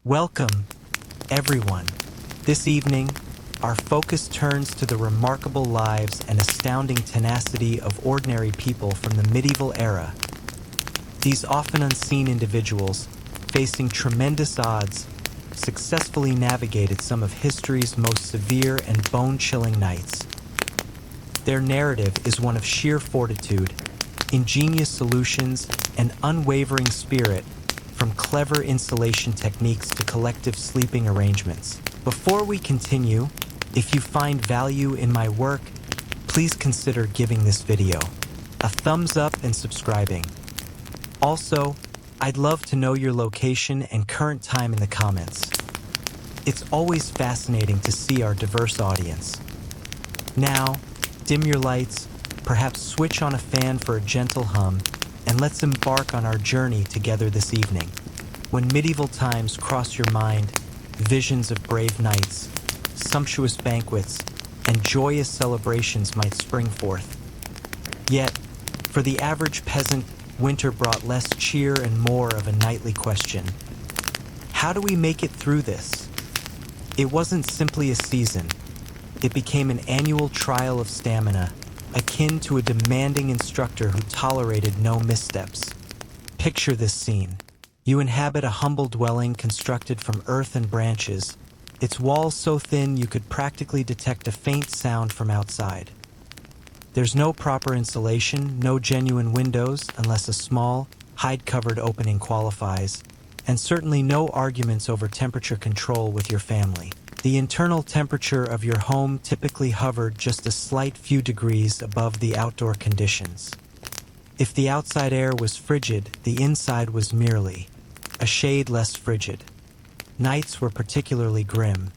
Welcome, everyone. This evening, our focus turns to the remarkable lives and astounding tenacity of ordinary people from the medieval era. These often unseen individuals, facing tremendous odds, successfully navigated some of history's most severe and bone-chilling nights. Their narrative is one of sheer fortitude, ingenious solutions, and unwavering spirit, from clever insulation techniques to collective sleeping arrangements. Before we continue, if you find value in my work, please consider giving this video a thumbs up and subscribing. Also, I'd love to know your location and current time in the comments. It's always fascinating to see our diverse audience. Now, dim your lights, perhaps switch on a fan for a gentle hum, and let's embark on our journey together this evening. When medieval times cross your mind, visions of brave knights, sumptuous banquets, and joyous celebrations might spring forth. Yet, for the average peasant, winter brought less cheer and more of a nightly question. How do we make it through this? It wasn't simply a season. It became an annual trial of stamina, akin to a demanding instructor who tolerated no missteps. Picture this scene. You inhabit a humble dwelling constructed from earth and branches, its walls so thin you could practically detect a faint sound from outside. There's no proper insulation, no genuine windows unless a small, hide-covered opening qualifies, and certainly no arguments over temperature control with your family. The internal temperature of your home typically hovered just a slight few degrees above the outdoor conditions. If the outside air was frigid, the inside was merely a shade less frigid. Nights were particularly grim.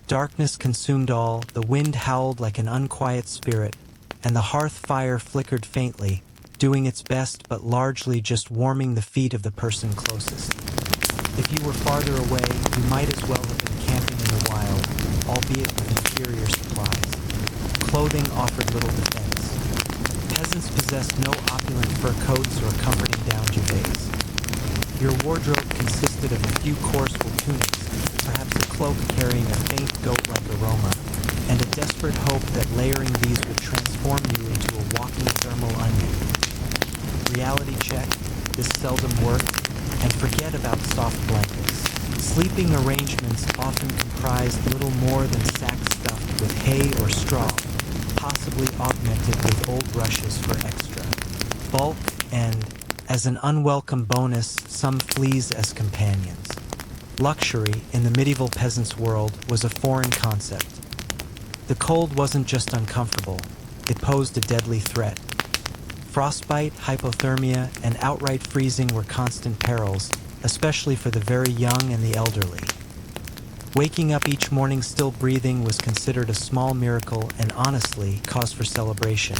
Darkness consumed all, the wind howled like an unquiet spirit, and the hearth fire flickered faintly, doing its best but largely just warming the feet of the person closest. If you were farther away, you might as well have been camping in the wild, albeit with inferior supplies. Clothing offered little defense. Peasants possessed no opulent fur coats or comforting down duvets. Your wardrobe consisted of a few coarse wool tunics, perhaps a cloak carrying a faint goat-like aroma, and a desperate hope that layering these would transform you into a walking thermal onion. Reality check, this seldom worked, and forget about soft blankets. Sleeping arrangements often comprised little more than sacks stuffed with hay or straw, possibly augmented with old rushes for extra bulk and, as an unwelcome bonus, some fleas as companions. Luxury, in the medieval peasant's world, was a foreign concept. The cold wasn't just uncomfortable, it posed a deadly threat. Frostbite, hypothermia, and outright freezing were constant perils, especially for the very young and the elderly. Waking up each morning still breathing was considered a small miracle and honestly cause for celebration,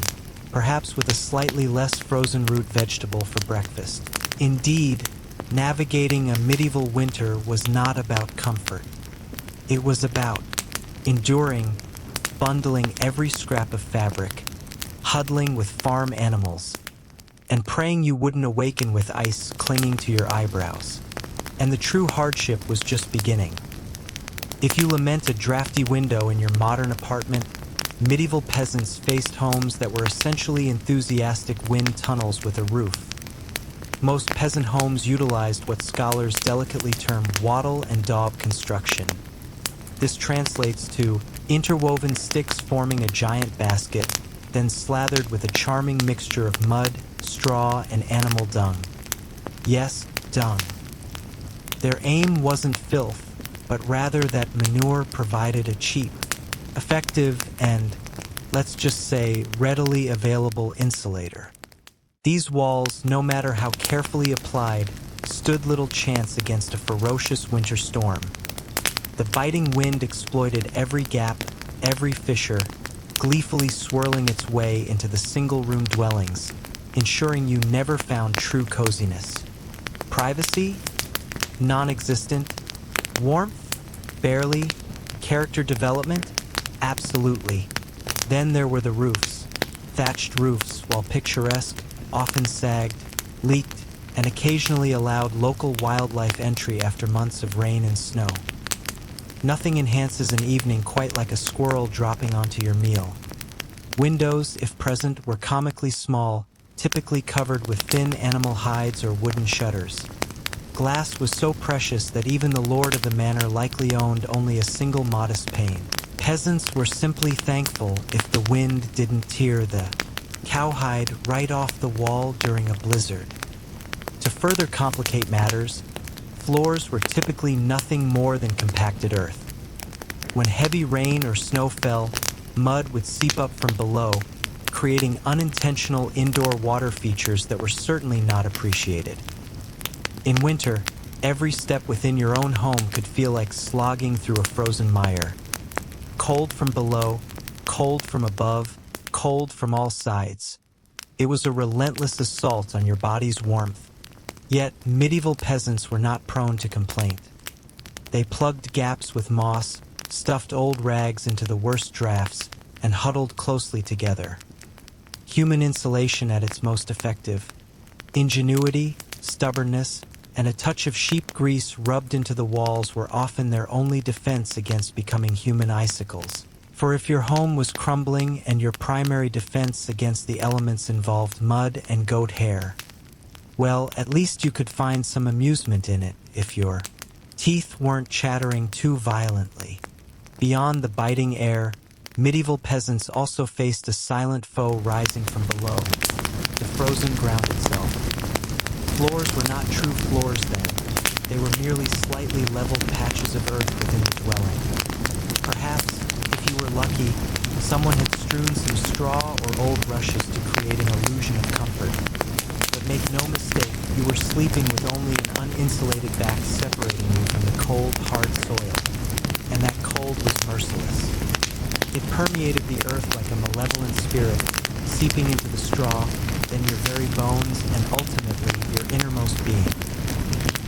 perhaps with a slightly less frozen root vegetable for breakfast. Indeed, navigating a medieval winter was not about comfort. It was about enduring, bundling every scrap of fabric, huddling with farm animals, and praying you wouldn't awaken with ice clinging to your eyebrows. And the true hardship was just beginning. If you lament a drafty window in your modern apartment, medieval peasants faced homes that were essentially enthusiastic wind tunnels with a roof. Most peasant homes utilized what scholars delicately term wattle and daub construction. This translates to interwoven sticks forming a giant basket, then slathered with a charming mixture of mud, straw, and animal dung. Yes, dung. Their aim wasn't filth, but rather that manure provided a cheap, effective, and, let's just say, readily available insulator. These walls, no matter how carefully applied, stood little chance against a ferocious winter storm. The biting wind exploited every gap, every fissure, gleefully swirling its way into the single-room dwellings, ensuring you never found true coziness. Privacy? Non-existent. Warmth? Barely. Character development? Absolutely. Then there were the roofs. Thatched roofs, while picturesque, often sagged, leaked, and occasionally allowed local wildlife entry after months of rain and snow. Nothing enhances an evening quite like a squirrel dropping onto your meal. Windows, if present, were comically small, typically covered with thin animal hides or wooden shutters. Glass was so precious that even the lord of the manor likely owned only a single modest pane. Peasants were simply thankful if the wind didn't tear the cowhide right off the wall during a blizzard. To further complicate matters, floors were typically nothing more than compacted earth. When heavy rain or snow fell, mud would seep up from below, creating unintentional indoor water features that were certainly not appreciated. In winter, every step within your own home could feel like slogging through a frozen mire. Cold from below, cold from above, cold from all sides. It was a relentless assault on your body's warmth. Yet, medieval peasants were not prone to complaint. They plugged gaps with moss, stuffed old rags into the worst drafts, and huddled closely together. Human insulation at its most effective. Ingenuity, stubbornness, and a touch of sheep grease rubbed into the walls were often their only defense against becoming human icicles. For if your home was crumbling and your primary defense against the elements involved mud and goat hair, well, at least you could find some amusement in it if your teeth weren't chattering too violently. Beyond the biting air, medieval peasants also faced a silent foe rising from below, the frozen ground itself. Floors were not true floors then. They were merely slightly leveled patches of earth within the dwelling. Perhaps, if you were lucky, someone had strewn some straw or old rushes to create an illusion of comfort. But make no mistake, you were sleeping with only an uninsulated back separating you from the cold, hard soil. And that cold was merciless. It permeated the earth like a malevolent spirit, seeping into the straw, then your very bones, and ultimately your innermost being.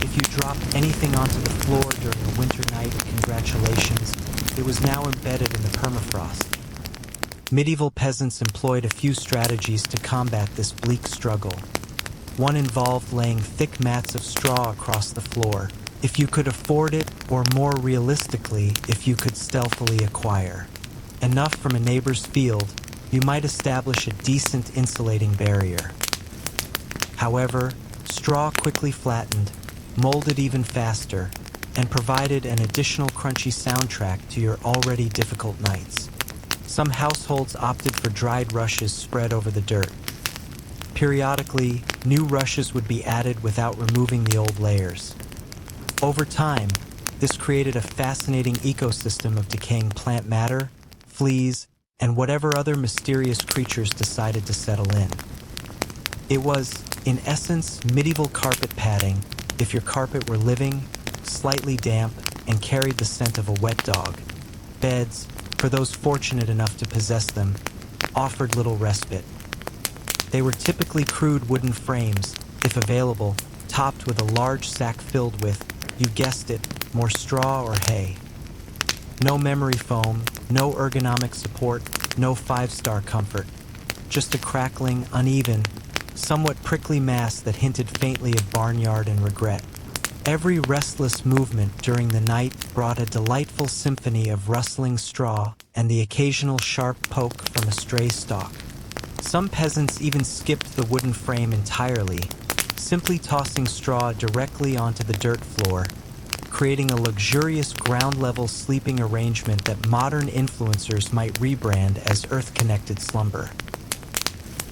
If you dropped anything onto the floor during a winter night, congratulations, it was now embedded in the permafrost. Medieval peasants employed a few strategies to combat this bleak struggle. One involved laying thick mats of straw across the floor, if you could afford it, or more realistically, if you could stealthily acquire enough from a neighbor's field, you might establish a decent insulating barrier. However, straw quickly flattened, molded even faster, and provided an additional crunchy soundtrack to your already difficult nights. Some households opted for dried rushes spread over the dirt. Periodically, new rushes would be added without removing the old layers. Over time, this created a fascinating ecosystem of decaying plant matter, fleas, and whatever other mysterious creatures decided to settle in. It was, in essence, medieval carpet padding if your carpet were living, slightly damp, and carried the scent of a wet dog. Beds, for those fortunate enough to possess them, offered little respite. They were typically crude wooden frames, if available, topped with a large sack filled with, you guessed it, more straw or hay. No memory foam, no ergonomic support, no five-star comfort. Just a crackling, uneven, somewhat prickly mass that hinted faintly of barnyard and regret. Every restless movement during the night brought a delightful symphony of rustling straw and the occasional sharp poke from a stray stalk. Some peasants even skipped the wooden frame entirely, simply tossing straw directly onto the dirt floor, creating a luxurious ground-level sleeping arrangement that modern influencers might rebrand as earth-connected slumber.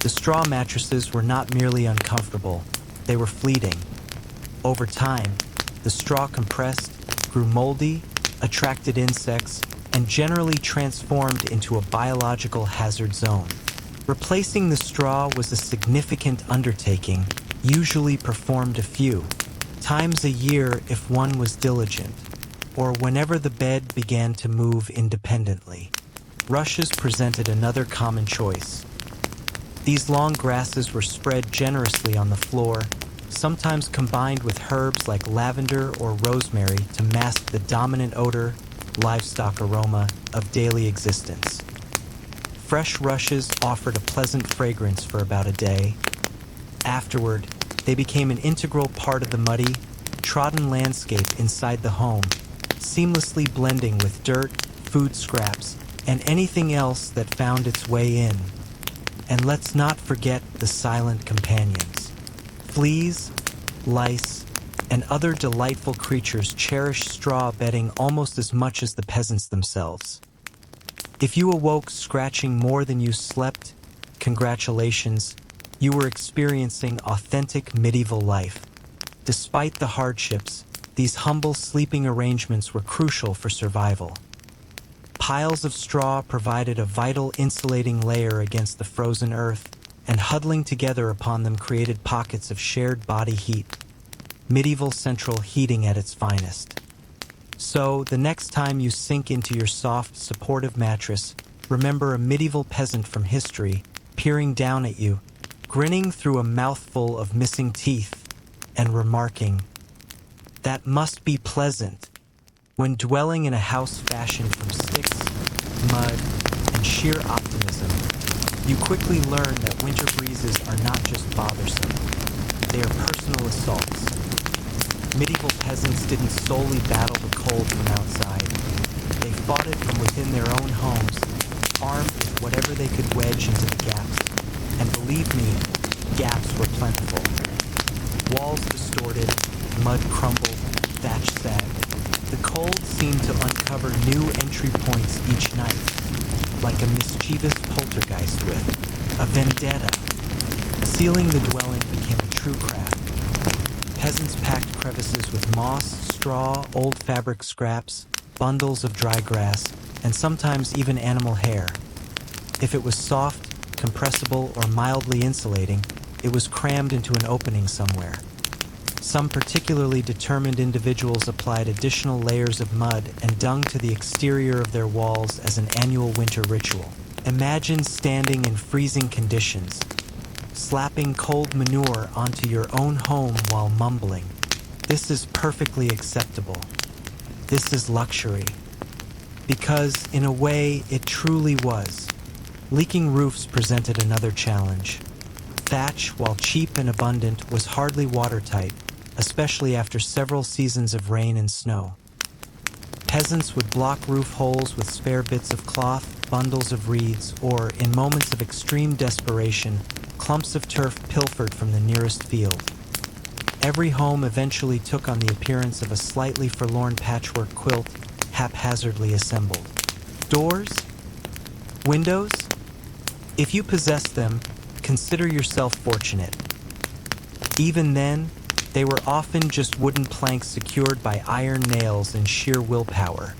The straw mattresses were not merely uncomfortable, they were fleeting. Over time, the straw compressed, grew moldy, attracted insects, and generally transformed into a biological hazard zone. Replacing the straw was a significant undertaking, usually performed a few times a year if one was diligent, or whenever the bed began to move independently. Rushes presented another common choice. These long grasses were spread generously on the floor, sometimes combined with herbs like lavender or rosemary to mask the dominant odor, livestock aroma, of daily existence. Fresh rushes offered a pleasant fragrance for about a day. Afterward, They became an integral part of the muddy, trodden landscape inside the home, seamlessly blending with dirt, food scraps, and anything else that found its way in. And let's not forget the silent companions. Fleas, lice, and other delightful creatures cherish straw bedding almost as much as the peasants themselves. If you awoke scratching more than you slept, congratulations, you were experiencing authentic medieval life. Despite the hardships, these humble sleeping arrangements were crucial for survival. Piles of straw provided a vital insulating layer against the frozen earth, and huddling together upon them created pockets of shared body heat. Medieval central heating at its finest. So, the next time you sink into your soft, supportive mattress, remember a medieval peasant from history peering down at you, grinning through a mouthful of missing teeth, and remarking, "That must be pleasant." When dwelling in a house fashioned from sticks, mud, and sheer optimism, you quickly learn that winter breezes are not just bothersome, they are personal assaults. Medieval peasants didn't solely battle the cold from outside. They fought it from within their own homes, armed with whatever they could wedge into the gaps. And believe me, gaps were plentiful. Walls distorted, mud crumbled, thatch sagged. The cold seemed to uncover new entry points each night, like a mischievous poltergeist with a vendetta. Sealing the dwelling became a true craft. Peasants packed crevices with moss, straw, old fabric scraps, bundles of dry grass, and sometimes even animal hair. If it was soft, compressible, or mildly insulating, it was crammed into an opening somewhere. Some particularly determined individuals applied additional layers of mud and dung to the exterior of their walls as an annual winter ritual. Imagine standing in freezing conditions, slapping cold manure onto your own home while mumbling, "This is perfectly acceptable. This is luxury." Because, in a way, it truly was. Leaking roofs presented another challenge. Thatch, while cheap and abundant, was hardly watertight, especially after several seasons of rain and snow. Peasants would block roof holes with spare bits of cloth, bundles of reeds, or, in moments of extreme desperation, clumps of turf pilfered from the nearest field. Every home eventually took on the appearance of a slightly forlorn patchwork quilt, haphazardly assembled. Doors? Windows? If you possessed them, consider yourself fortunate. Even then, they were often just wooden planks secured by iron nails and sheer willpower.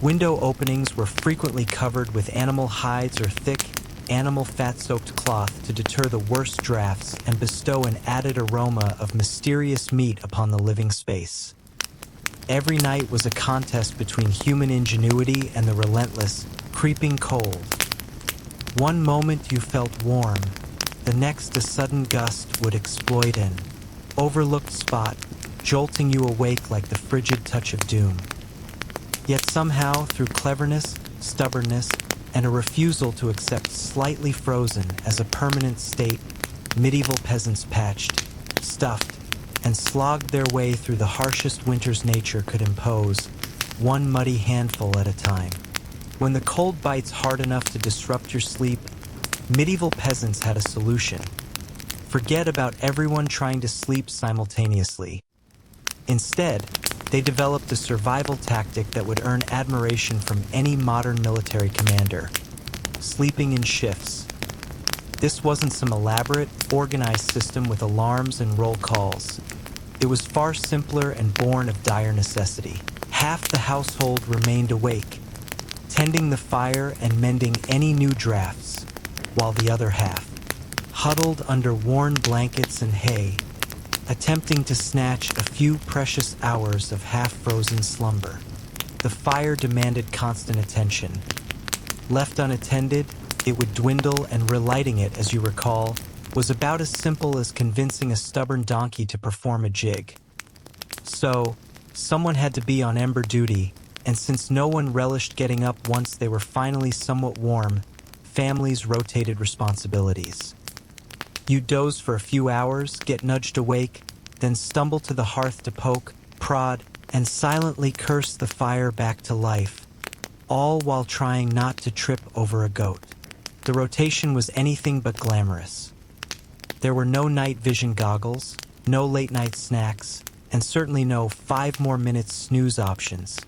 Window openings were frequently covered with animal hides or thick, animal fat-soaked cloth to deter the worst drafts and bestow an added aroma of mysterious meat upon the living space. Every night was a contest between human ingenuity and the relentless, creeping cold. One moment you felt warm, the next a sudden gust would exploit an overlooked spot, jolting you awake like the frigid touch of doom. Yet somehow, through cleverness, stubbornness, and a refusal to accept slightly frozen as a permanent state, medieval peasants patched, stuffed, and slogged their way through the harshest winters nature could impose, one muddy handful at a time. When the cold bites hard enough to disrupt your sleep, medieval peasants had a solution. Forget about everyone trying to sleep simultaneously. Instead, they developed a survival tactic that would earn admiration from any modern military commander: sleeping in shifts. This wasn't some elaborate, organized system with alarms and roll calls. It was far simpler and born of dire necessity. Half the household remained awake, tending the fire and mending any new drafts, while the other half, huddled under worn blankets and hay, attempting to snatch a few precious hours of half-frozen slumber. The fire demanded constant attention. Left unattended, it would dwindle, and relighting it, as you recall, was about as simple as convincing a stubborn donkey to perform a jig. So, someone had to be on ember duty, and since no one relished getting up once they were finally somewhat warm, families rotated responsibilities. You'd doze for a few hours, get nudged awake, then stumble to the hearth to poke, prod, and silently curse the fire back to life, all while trying not to trip over a goat. The rotation was anything but glamorous. There were no night vision goggles, no late-night snacks, and certainly no 5 more minutes snooze options.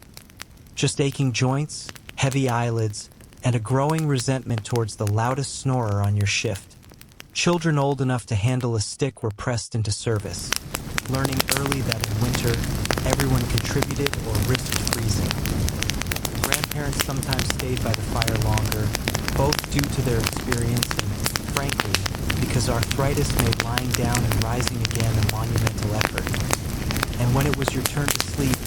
Just aching joints, heavy eyelids, and a growing resentment towards the loudest snorer on your shift. Children old enough to handle a stick were pressed into service, learning early that in winter, everyone contributed or risked freezing. Grandparents sometimes stayed by the fire longer, both due to their experience and, frankly, because arthritis made lying down and rising again a monumental effort. And when it was your turn to sleep,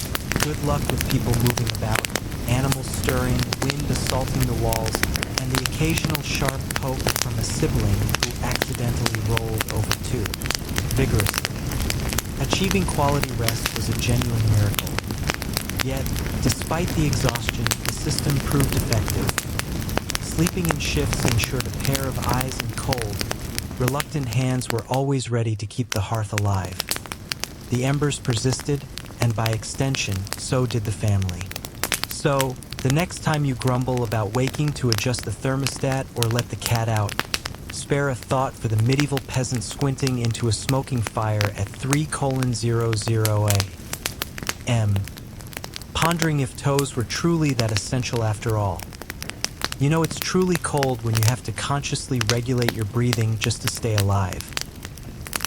good luck with people moving about, animals stirring, wind assaulting the walls, and the occasional sharp poke from a sibling who accidentally rolled over too vigorously. Achieving quality rest was a genuine miracle. Yet, despite the exhaustion, the system proved effective. Sleeping in shifts ensured a pair of eyes and cold, reluctant hands were always ready to keep the hearth alive. The embers persisted, and by extension, so did the family. So, the next time you grumble about waking to adjust the thermostat or let the cat out, spare a thought for the medieval peasant squinting into a smoking fire at 3:00 a.m., pondering if toes were truly that essential after all. You know it's truly cold when you have to consciously regulate your breathing just to stay alive.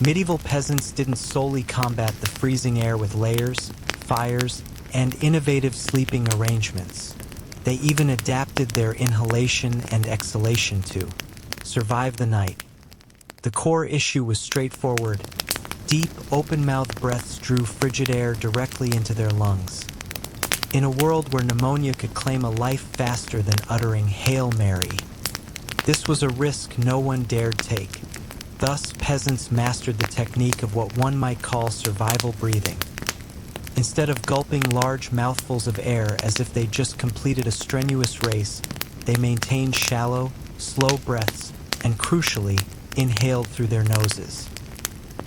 Medieval peasants didn't solely combat the freezing air with layers, fires, and innovative sleeping arrangements. They even adapted their inhalation and exhalation to survive the night. The core issue was straightforward. Deep, open-mouthed breaths drew frigid air directly into their lungs. In a world where pneumonia could claim a life faster than uttering Hail Mary, this was a risk no one dared take. Thus, peasants mastered the technique of what one might call survival breathing. Instead of gulping large mouthfuls of air as if they'd just completed a strenuous race, they maintained shallow, slow breaths and, crucially, inhaled through their noses.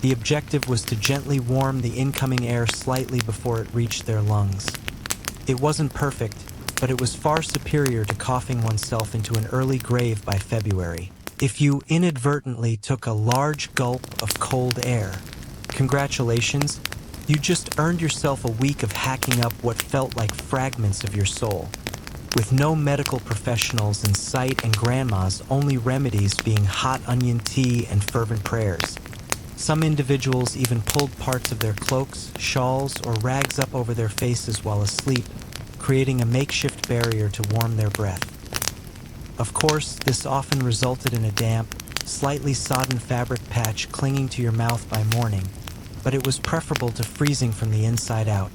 The objective was to gently warm the incoming air slightly before it reached their lungs. It wasn't perfect, but it was far superior to coughing oneself into an early grave by February. If you inadvertently took a large gulp of cold air, congratulations, you just earned yourself a week of hacking up what felt like fragments of your soul. With no medical professionals in sight and grandma's only remedies being hot onion tea and fervent prayers. Some individuals even pulled parts of their cloaks, shawls, or rags up over their faces while asleep, creating a makeshift barrier to warm their breath. Of course, this often resulted in a damp, slightly sodden fabric patch clinging to your mouth by morning, but it was preferable to freezing from the inside out.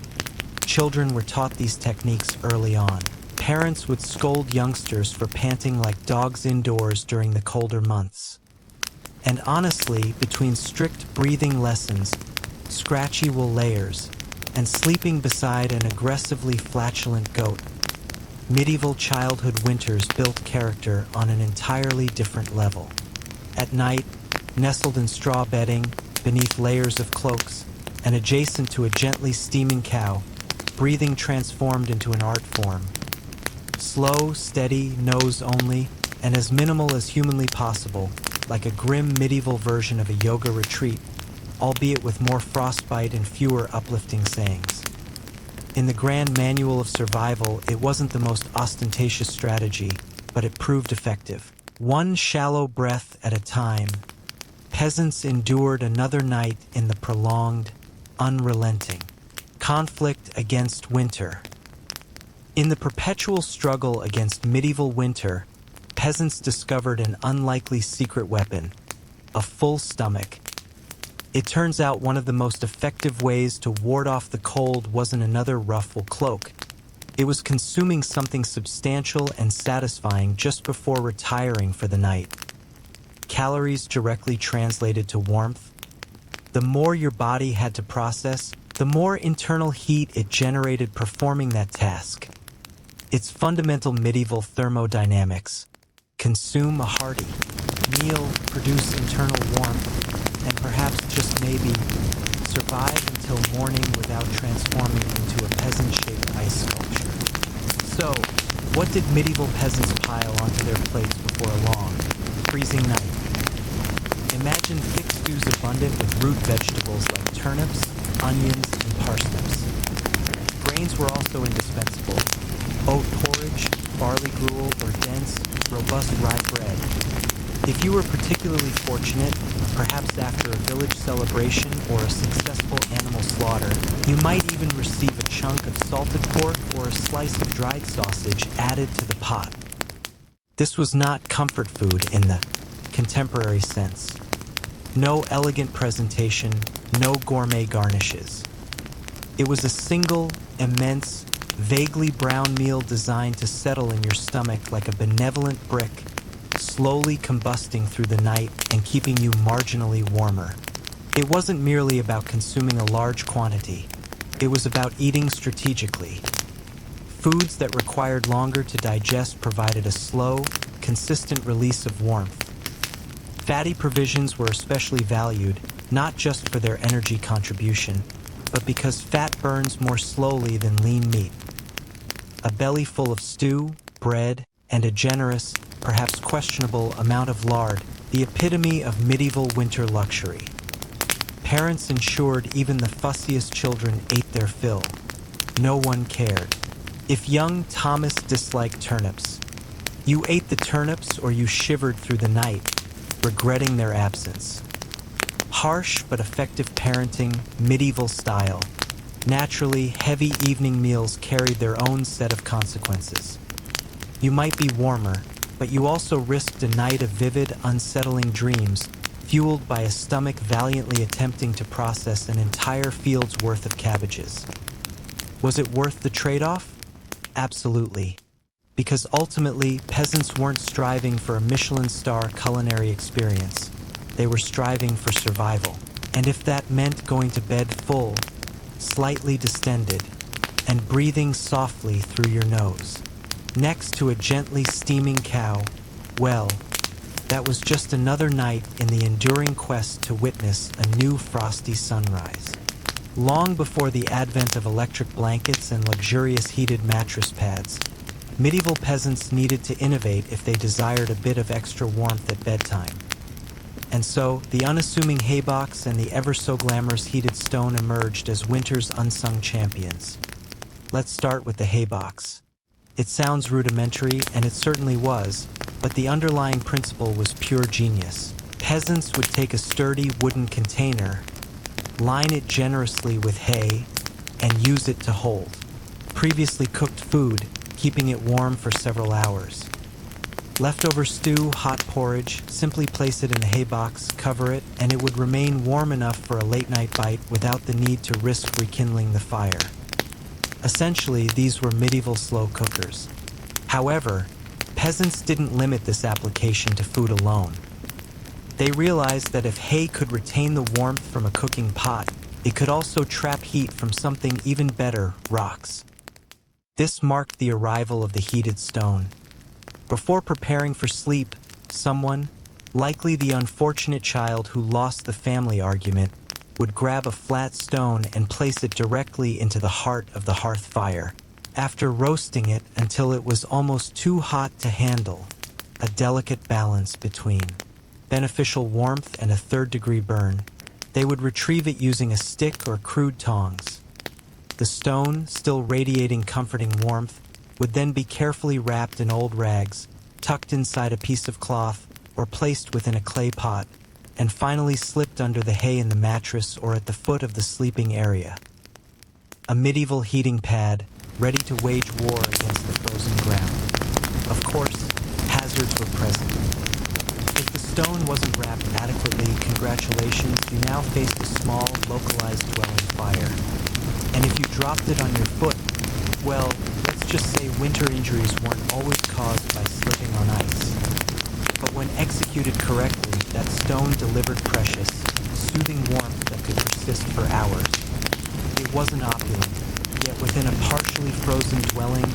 Children were taught these techniques early on. Parents would scold youngsters for panting like dogs indoors during the colder months. And honestly, between strict breathing lessons, scratchy wool layers, and sleeping beside an aggressively flatulent goat, medieval childhood winters built character on an entirely different level. At night, nestled in straw bedding, beneath layers of cloaks, and adjacent to a gently steaming cow, breathing transformed into an art form. Slow, steady, nose only, and as minimal as humanly possible, like a grim medieval version of a yoga retreat, albeit with more frostbite and fewer uplifting sayings. In the grand manual of survival, it wasn't the most ostentatious strategy, but it proved effective. One shallow breath at a time, peasants endured another night in the prolonged, unrelenting conflict against winter. In the perpetual struggle against medieval winter, peasants discovered an unlikely secret weapon, a full stomach. It turns out one of the most effective ways to ward off the cold wasn't another ruffle cloak. It was consuming something substantial and satisfying just before retiring for the night. Calories directly translated to warmth. The more your body had to process, the more internal heat it generated performing that task. It's fundamental medieval thermodynamics. consume a hearty meal, produce internal warmth, and perhaps just maybe survive until morning without transforming into a peasant-shaped ice sculpture. So, what did medieval peasants pile onto their plates before a long, freezing night? Imagine thick stews abundant with root vegetables like turnips, onions, and parsnips. Grains were also indispensable: oat porridge, barley gruel, or dense, robust rye bread. If you were particularly fortunate, perhaps after a village celebration or a successful animal slaughter, you might even receive a chunk of salted pork or a slice of dried sausage added to the pot. This was not comfort food in the contemporary sense. No elegant presentation, no gourmet garnishes. It was a single, immense, vaguely brown meal designed to settle in your stomach like a benevolent brick, slowly combusting through the night and keeping you marginally warmer. It wasn't merely about consuming a large quantity. It was about eating strategically. Foods that required longer to digest provided a slow, consistent release of warmth. Fatty provisions were especially valued, not just for their energy contribution, but because fat burns more slowly than lean meat. A belly full of stew, bread, and a generous, perhaps questionable amount of lard, the epitome of medieval winter luxury. Parents ensured even the fussiest children ate their fill. No one cared. If young Thomas disliked turnips, you ate the turnips or you shivered through the night, regretting their absence. Harsh but effective parenting, medieval style. Naturally, heavy evening meals carried their own set of consequences. You might be warmer, but you also risked a night of vivid, unsettling dreams, fueled by a stomach valiantly attempting to process an entire field's worth of cabbages. Was it worth the trade-off? Absolutely. Because ultimately, peasants weren't striving for a Michelin star culinary experience. They were striving for survival. And if that meant going to bed full, slightly distended, and breathing softly through your nose, next to a gently steaming cow, well, that was just another night in the enduring quest to witness a new frosty sunrise. Long before the advent of electric blankets and luxurious heated mattress pads, medieval peasants needed to innovate if they desired a bit of extra warmth at bedtime. And so, the unassuming haybox and the ever-so-glamorous heated stone emerged as winter's unsung champions. Let's start with the haybox. It sounds rudimentary, and it certainly was, but the underlying principle was pure genius. Peasants would take a sturdy wooden container, line it generously with hay, and use it to hold previously cooked food, keeping it warm for several hours. Leftover stew, hot porridge, simply place it in the haybox, cover it, and it would remain warm enough for a late-night bite without the need to risk rekindling the fire. Essentially, these were medieval slow cookers. However, peasants didn't limit this application to food alone. They realized that if hay could retain the warmth from a cooking pot, it could also trap heat from something even better, rocks. This marked the arrival of the heated stone. Before preparing for sleep, someone, likely the unfortunate child who lost the family argument, would grab a flat stone and place it directly into the heart of the hearth fire. After roasting it until it was almost too hot to handle, a delicate balance between beneficial warmth and a third-degree burn, they would retrieve it using a stick or crude tongs. The stone, still radiating comforting warmth, would then be carefully wrapped in old rags, tucked inside a piece of cloth, or placed within a clay pot, and finally slipped under the hay in the mattress or at the foot of the sleeping area. A medieval heating pad, ready to wage war against the frozen ground. Of course, hazards were present. If the stone wasn't wrapped adequately, congratulations, you now faced a small, localized dwelling fire. And if you dropped it on your foot, well, let's just say winter injuries weren't always caused by slipping on ice. But when executed correctly, that stone delivered precious, soothing warmth that could persist for hours. It wasn't opulent, yet within a partially frozen dwelling,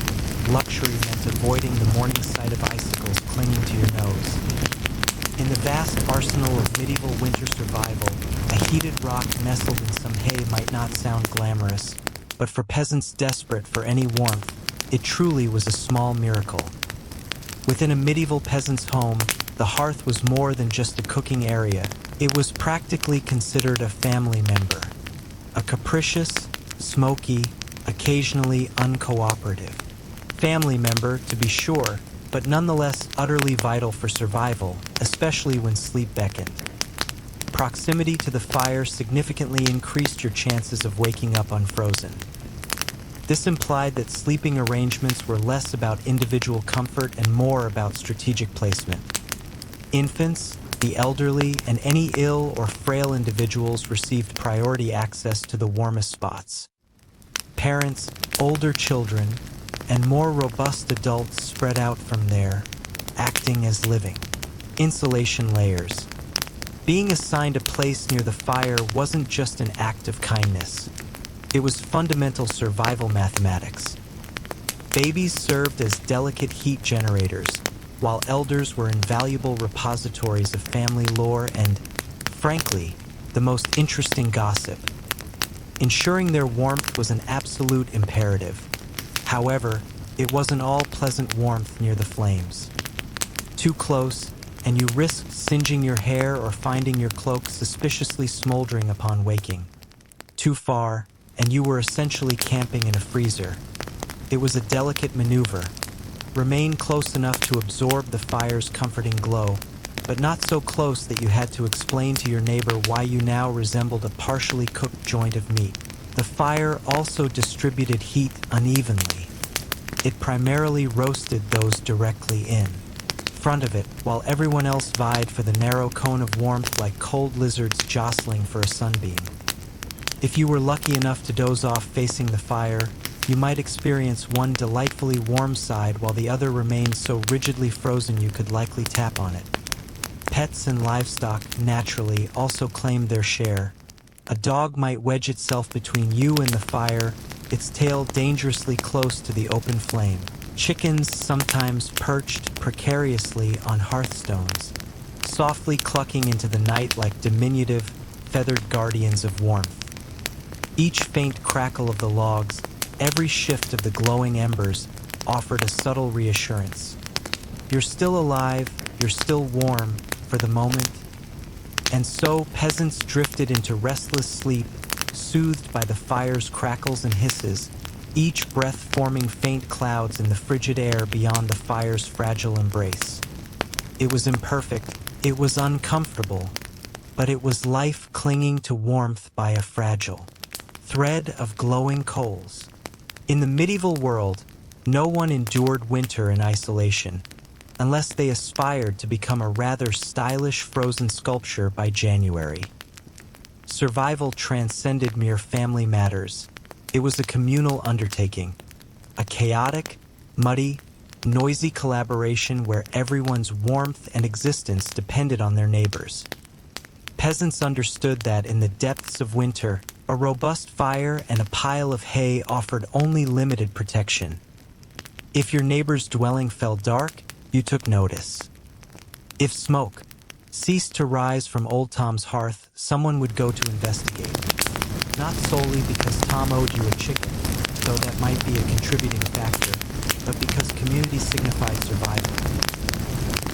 luxury meant avoiding the morning sight of icicles clinging to your nose. In the vast arsenal of medieval winter survival, a heated rock nestled in some hay might not sound glamorous, but for peasants desperate for any warmth, it truly was a small miracle. Within a medieval peasant's home, the hearth was more than just a cooking area. It was practically considered a family member. A capricious, smoky, occasionally uncooperative family member, to be sure, but nonetheless utterly vital for survival, especially when sleep beckoned. Proximity to the fire significantly increased your chances of waking up unfrozen. This implied that sleeping arrangements were less about individual comfort and more about strategic placement. Infants, the elderly, and any ill or frail individuals received priority access to the warmest spots. Parents, older children, and more robust adults spread out from there, acting as living insulation layers. Being assigned a place near the fire wasn't just an act of kindness. It was fundamental survival mathematics. Babies served as delicate heat generators, while elders were invaluable repositories of family lore and, frankly, the most interesting gossip. Ensuring their warmth was an absolute imperative. However, it wasn't all pleasant warmth near the flames. Too close, and you risked singeing your hair or finding your cloak suspiciously smoldering upon waking. Too far, and you were essentially camping in a freezer. It was a delicate maneuver. Remain close enough to absorb the fire's comforting glow, but not so close that you had to explain to your neighbor why you now resembled a partially cooked joint of meat. The fire also distributed heat unevenly. It primarily roasted those directly in front of it, while everyone else vied for the narrow cone of warmth like cold lizards jostling for a sunbeam. If you were lucky enough to doze off facing the fire, you might experience one delightfully warm side while the other remained so rigidly frozen you could likely tap on it. Pets and livestock, naturally, also claimed their share. A dog might wedge itself between you and the fire, its tail dangerously close to the open flame. Chickens sometimes perched precariously on hearthstones, softly clucking into the night like diminutive, feathered guardians of warmth. Each faint crackle of the logs, every shift of the glowing embers, offered a subtle reassurance. You're still alive, you're still warm, for the moment. And so peasants drifted into restless sleep, soothed by the fire's crackles and hisses, each breath forming faint clouds in the frigid air beyond the fire's fragile embrace. It was imperfect, it was uncomfortable, but it was life clinging to warmth by a fragile thread of glowing coals. In the medieval world, no one endured winter in isolation, unless they aspired to become a rather stylish frozen sculpture by January. Survival transcended mere family matters. It was a communal undertaking, a chaotic, muddy, noisy collaboration where everyone's warmth and existence depended on their neighbors. Peasants understood that in the depths of winter, a robust fire and a pile of hay offered only limited protection. If your neighbor's dwelling fell dark, you took notice. If smoke ceased to rise from Old Tom's hearth, someone would go to investigate. Not solely because Tom owed you a chicken, though that might be a contributing factor, but because community signified survival.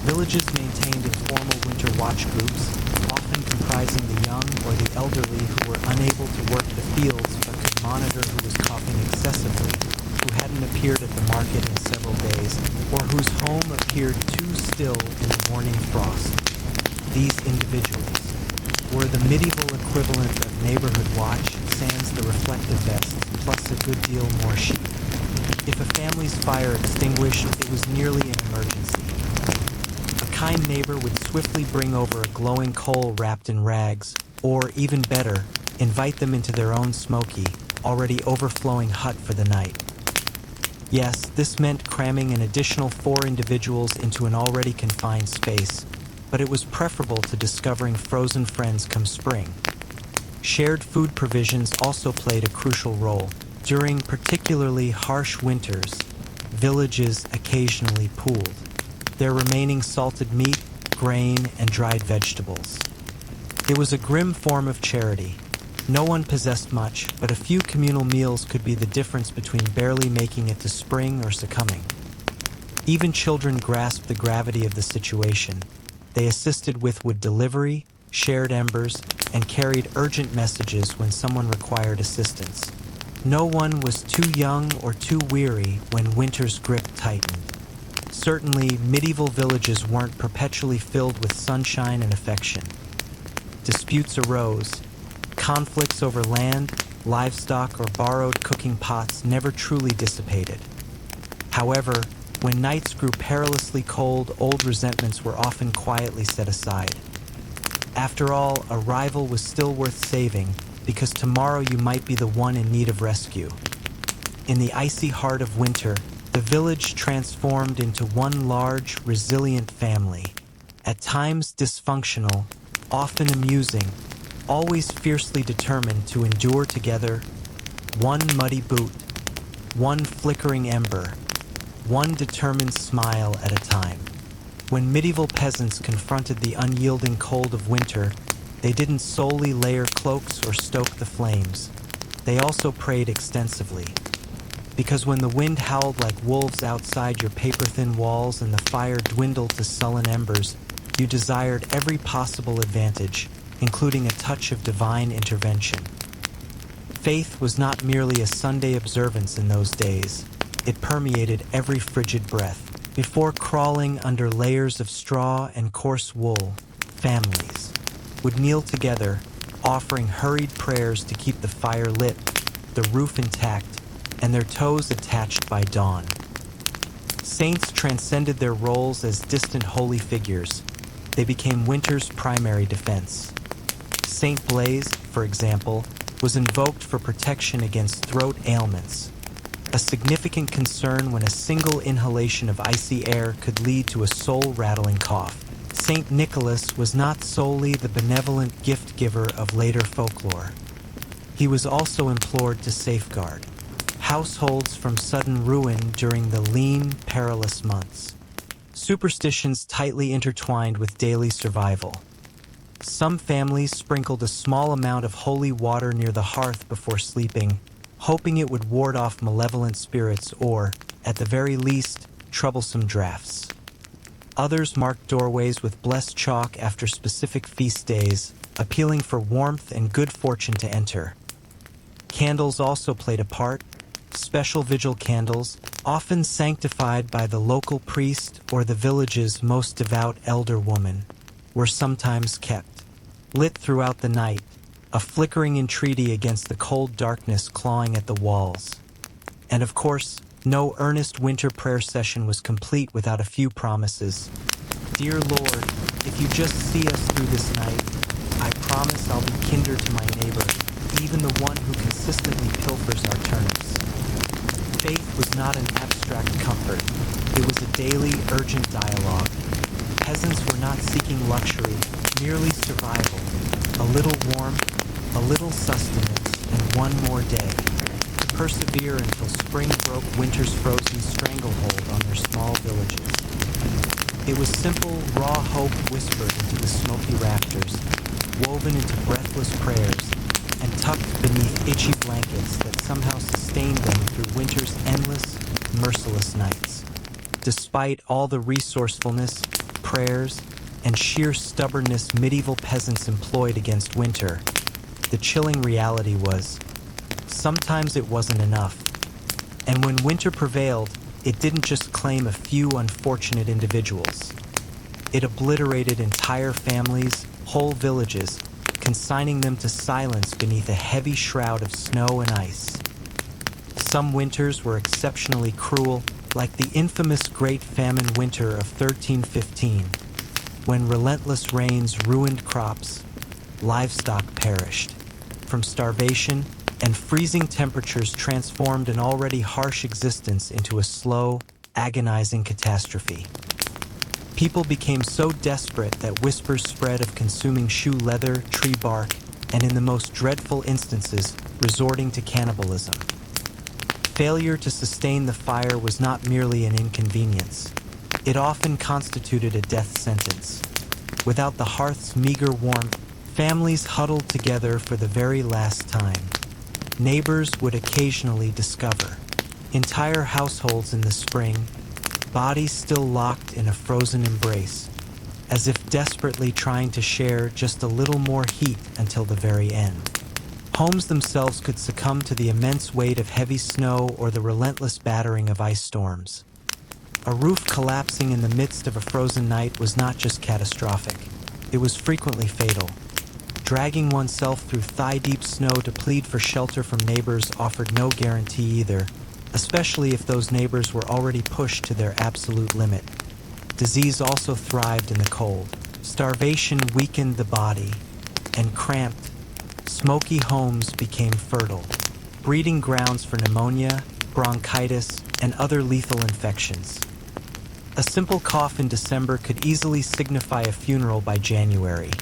Villages maintained informal winter watch groups, often comprising the young or the elderly who were unable to work the fields but could monitor who was coughing excessively, who hadn't appeared at the market in several days, or whose home appeared too still in the morning frost. These individuals were the medieval equivalent of neighborhood watch, sans the reflective vests, plus a good deal more sheep. If a family's fire extinguished, it was nearly an emergency. A kind neighbor would swiftly bring over a glowing coal wrapped in rags, or, even better, invite them into their own smoky, already overflowing hut for the night. Yes, this meant cramming an additional 4 individuals into an already confined space, but it was preferable to discovering frozen friends come spring. Shared food provisions also played a crucial role. During particularly harsh winters, villages occasionally pooled their remaining salted meat, grain, and dried vegetables. It was a grim form of charity. No one possessed much, but a few communal meals could be the difference between barely making it to spring or succumbing. Even children grasped the gravity of the situation. They assisted with wood delivery, shared embers, and carried urgent messages when someone required assistance. No one was too young or too weary when winter's grip tightened. Certainly, medieval villages weren't perpetually filled with sunshine and affection. Disputes arose. Conflicts over land, livestock, or borrowed cooking pots never truly dissipated. However, when nights grew perilously cold, old resentments were often quietly set aside. After all, a rival was still worth saving, because tomorrow you might be the one in need of rescue. In the icy heart of winter, the village transformed into one large, resilient family. At times dysfunctional, often amusing, always fiercely determined to endure together, one muddy boot, one flickering ember, one determined smile at a time. When medieval peasants confronted the unyielding cold of winter, they didn't solely layer cloaks or stoke the flames. They also prayed extensively. Because when the wind howled like wolves outside your paper-thin walls and the fire dwindled to sullen embers, you desired every possible advantage, including a touch of divine intervention. Faith was not merely a Sunday observance in those days. It permeated every frigid breath. Before crawling under layers of straw and coarse wool, families would kneel together, offering hurried prayers to keep the fire lit, the roof intact, and their toes attached by dawn. Saints transcended their roles as distant holy figures. They became winter's primary defense. Saint Blaise, for example, was invoked for protection against throat ailments, a significant concern when a single inhalation of icy air could lead to a soul-rattling cough. Saint Nicholas was not solely the benevolent gift-giver of later folklore. He was also implored to safeguard households from sudden ruin during the lean, perilous months. Superstitions tightly intertwined with daily survival. Some families sprinkled a small amount of holy water near the hearth before sleeping, hoping it would ward off malevolent spirits or, at the very least, troublesome drafts. Others marked doorways with blessed chalk after specific feast days, appealing for warmth and good fortune to enter. Candles also played a part. Special vigil candles, often sanctified by the local priest or the village's most devout elder woman, were sometimes kept, lit throughout the night, a flickering entreaty against the cold darkness clawing at the walls. And of course, no earnest winter prayer session was complete without a few promises. Dear Lord, if you just see us through this night, I promise I'll be kinder to my neighbor, even the one who consistently pilfers our turnips. Faith was not an abstract comfort. It was a daily, urgent dialogue. Peasants were not seeking luxury, merely survival. A little warmth, a little sustenance, and one more day. Persevere until spring broke winter's frozen stranglehold on their small villages. It was simple, raw hope whispered into the smoky rafters, woven into breathless prayers, and tucked beneath itchy blankets that somehow sustained them through winter's endless, merciless nights. Despite all the resourcefulness, prayers, and sheer stubbornness medieval peasants employed against winter, the chilling reality was, sometimes it wasn't enough. And when winter prevailed, it didn't just claim a few unfortunate individuals. It obliterated entire families, whole villages, consigning them to silence beneath a heavy shroud of snow and ice. Some winters were exceptionally cruel, like the infamous Great Famine Winter of 1315, when relentless rains ruined crops, livestock perished from starvation, and freezing temperatures transformed an already harsh existence into a slow, agonizing catastrophe. People became so desperate that whispers spread of consuming shoe leather, tree bark, and in the most dreadful instances, resorting to cannibalism. Failure to sustain the fire was not merely an inconvenience. It often constituted a death sentence. Without the hearth's meager warmth, families huddled together for the very last time. Neighbors would occasionally discover entire households in the spring, bodies still locked in a frozen embrace, as if desperately trying to share just a little more heat until the very end. Homes themselves could succumb to the immense weight of heavy snow or the relentless battering of ice storms. A roof collapsing in the midst of a frozen night was not just catastrophic, it was frequently fatal. Dragging oneself through thigh-deep snow to plead for shelter from neighbors offered no guarantee either, especially if those neighbors were already pushed to their absolute limit. Disease also thrived in the cold. Starvation weakened the body, and cramped, smoky homes became fertile, breeding grounds for pneumonia, bronchitis, and other lethal infections. A simple cough in December could easily signify a funeral by January.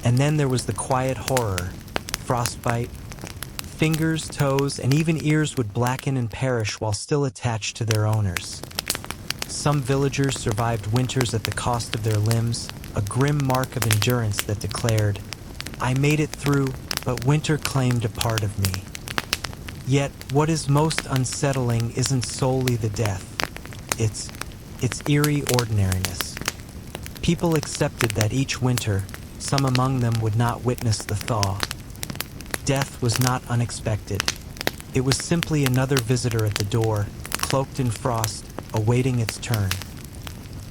And then there was the quiet horror, frostbite. Fingers, toes, and even ears would blacken and perish while still attached to their owners. Some villagers survived winters at the cost of their limbs, a grim mark of endurance that declared, "I made it through, but winter claimed a part of me." Yet, what is most unsettling isn't solely the death. It's eerie ordinariness. People accepted that each winter, some among them would not witness the thaw. Death was not unexpected. It was simply another visitor at the door, cloaked in frost, awaiting its turn.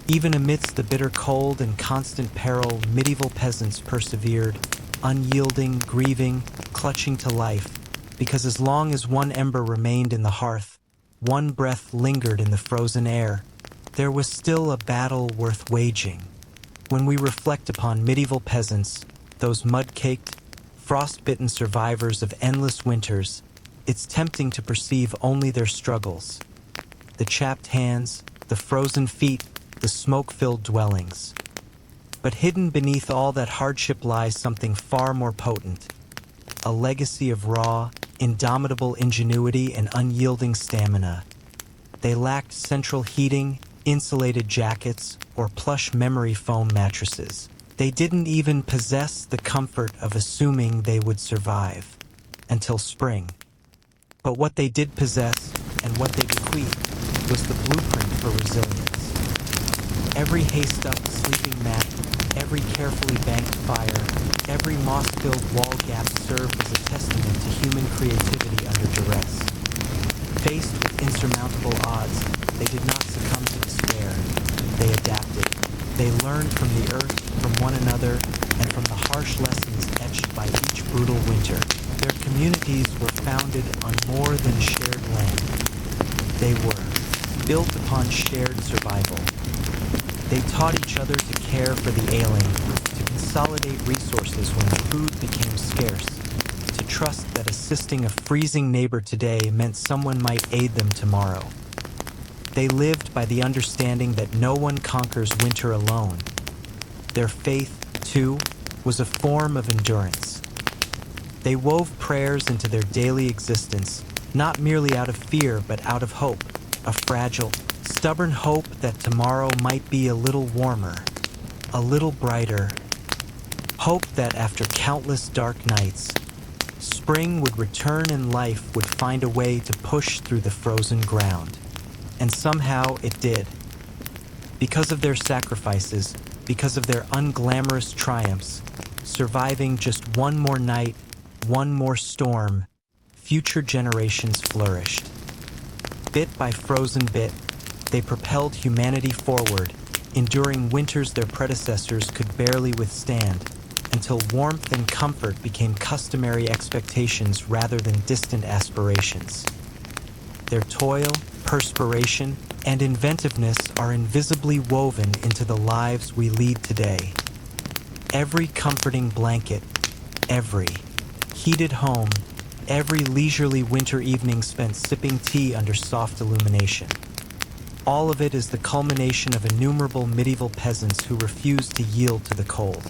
Even amidst the bitter cold and constant peril, medieval peasants persevered, unyielding, grieving, clutching to life, because as long as one ember remained in the hearth, one breath lingered in the frozen air, there was still a battle worth waging. When we reflect upon medieval peasants, those mud-caked, frost-bitten survivors of endless winters, it's tempting to perceive only their struggles. The chapped hands, the frozen feet, the smoke-filled dwellings. But hidden beneath all that hardship lies something far more potent, a legacy of raw, indomitable ingenuity and unyielding stamina. They lacked central heating, insulated jackets, or plush memory foam mattresses. They didn't even possess the comfort of assuming they would survive until spring. But what they did possess, and what they bequeathed, was the blueprint for resilience. Every hay-stuffed sleeping mat, every carefully banked fire, every moss-filled wall gap served as a testament to human creativity under duress. Faced with insurmountable odds, they did not succumb to despair. They adapted. They learned from the earth, from one another, and from the harsh lessons etched by each brutal winter. Their communities were founded on more than shared land. They were built upon shared survival. They taught each other to care for the ailing, to consolidate resources when food became scarce, to trust that assisting a freezing neighbor today meant someone might aid them tomorrow. They lived by the understanding that no one conquers winter alone. Their faith, too, was a form of endurance. They wove prayers into their daily existence, not merely out of fear but out of hope, a fragile, stubborn hope that tomorrow might be a little warmer, a little brighter. Hope that after countless dark nights, spring would return and life would find a way to push through the frozen ground. And somehow it did. Because of their sacrifices, because of their unglamorous triumphs, surviving just one more night, one more storm, future generations flourished. Bit by frozen bit, they propelled humanity forward, enduring winters their predecessors could barely withstand, until warmth and comfort became customary expectations rather than distant aspirations. Their toil, perspiration, and inventiveness are invisibly woven into the lives we lead today. Every comforting blanket, every heated home, every leisurely winter evening spent sipping tea under soft illumination. All of it is the culmination of innumerable medieval peasants who refused to yield to the cold.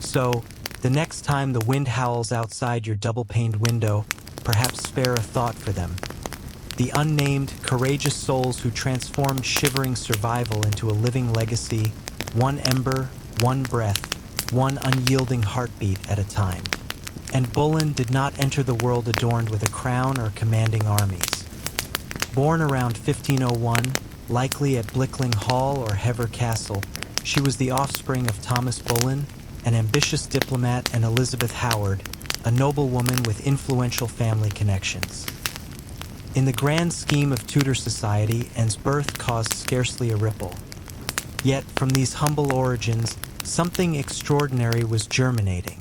So, the next time the wind howls outside your double-paned window, perhaps spare a thought for them. the unnamed, courageous souls who transformed shivering survival into a living legacy, one ember, one breath, one unyielding heartbeat at a time. And Bullen did not enter the world adorned with a crown or commanding armies. Born around 1501, likely at Blickling Hall or Hever Castle, she was the offspring of Thomas Bullen, an ambitious diplomat, and Elizabeth Howard, a noblewoman with influential family connections. In the grand scheme of Tudor society, Anne's birth caused scarcely a ripple. Yet, from these humble origins, something extraordinary was germinating.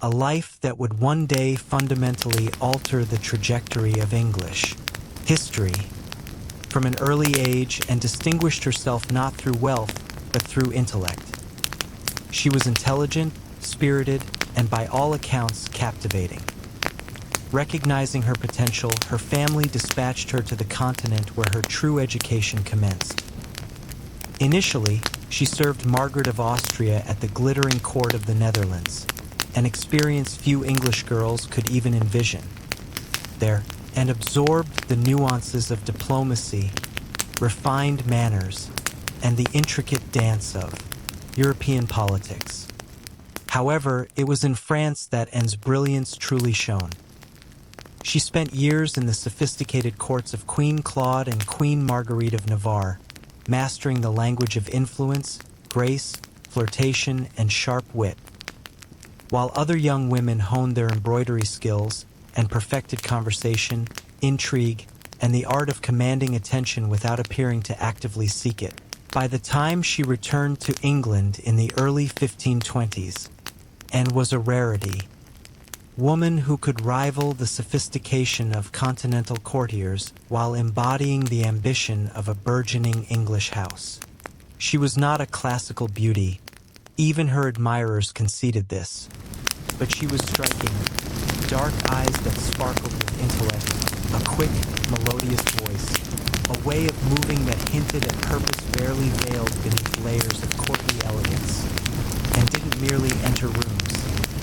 A life that would one day fundamentally alter the trajectory of English history. From an early age, Anne distinguished herself not through wealth, but through intellect. She was intelligent, spirited, and by all accounts captivating. Recognizing her potential, her family dispatched her to the continent where her true education commenced. Initially, she served Margaret of Austria at the glittering court of the Netherlands, an experience few English girls could even envision. There, and absorbed the nuances of diplomacy, refined manners, and the intricate dance of European politics. However, it was in France that Anne's brilliance truly shone. She spent years in the sophisticated courts of Queen Claude and Queen Marguerite of Navarre, mastering the language of influence, grace, flirtation, and sharp wit. While other young women honed their embroidery skills and perfected conversation, intrigue, and the art of commanding attention without appearing to actively seek it. By the time she returned to England in the early 1520s, Anne was a rarity. Woman who could rival the sophistication of continental courtiers while embodying the ambition of a burgeoning English house. She was not a classical beauty. Even her admirers conceded this. But she was striking. Dark eyes that sparkled with intellect, a quick, melodious voice, a way of moving that hinted at purpose barely veiled beneath layers of courtly elegance. And didn't merely enter rooms,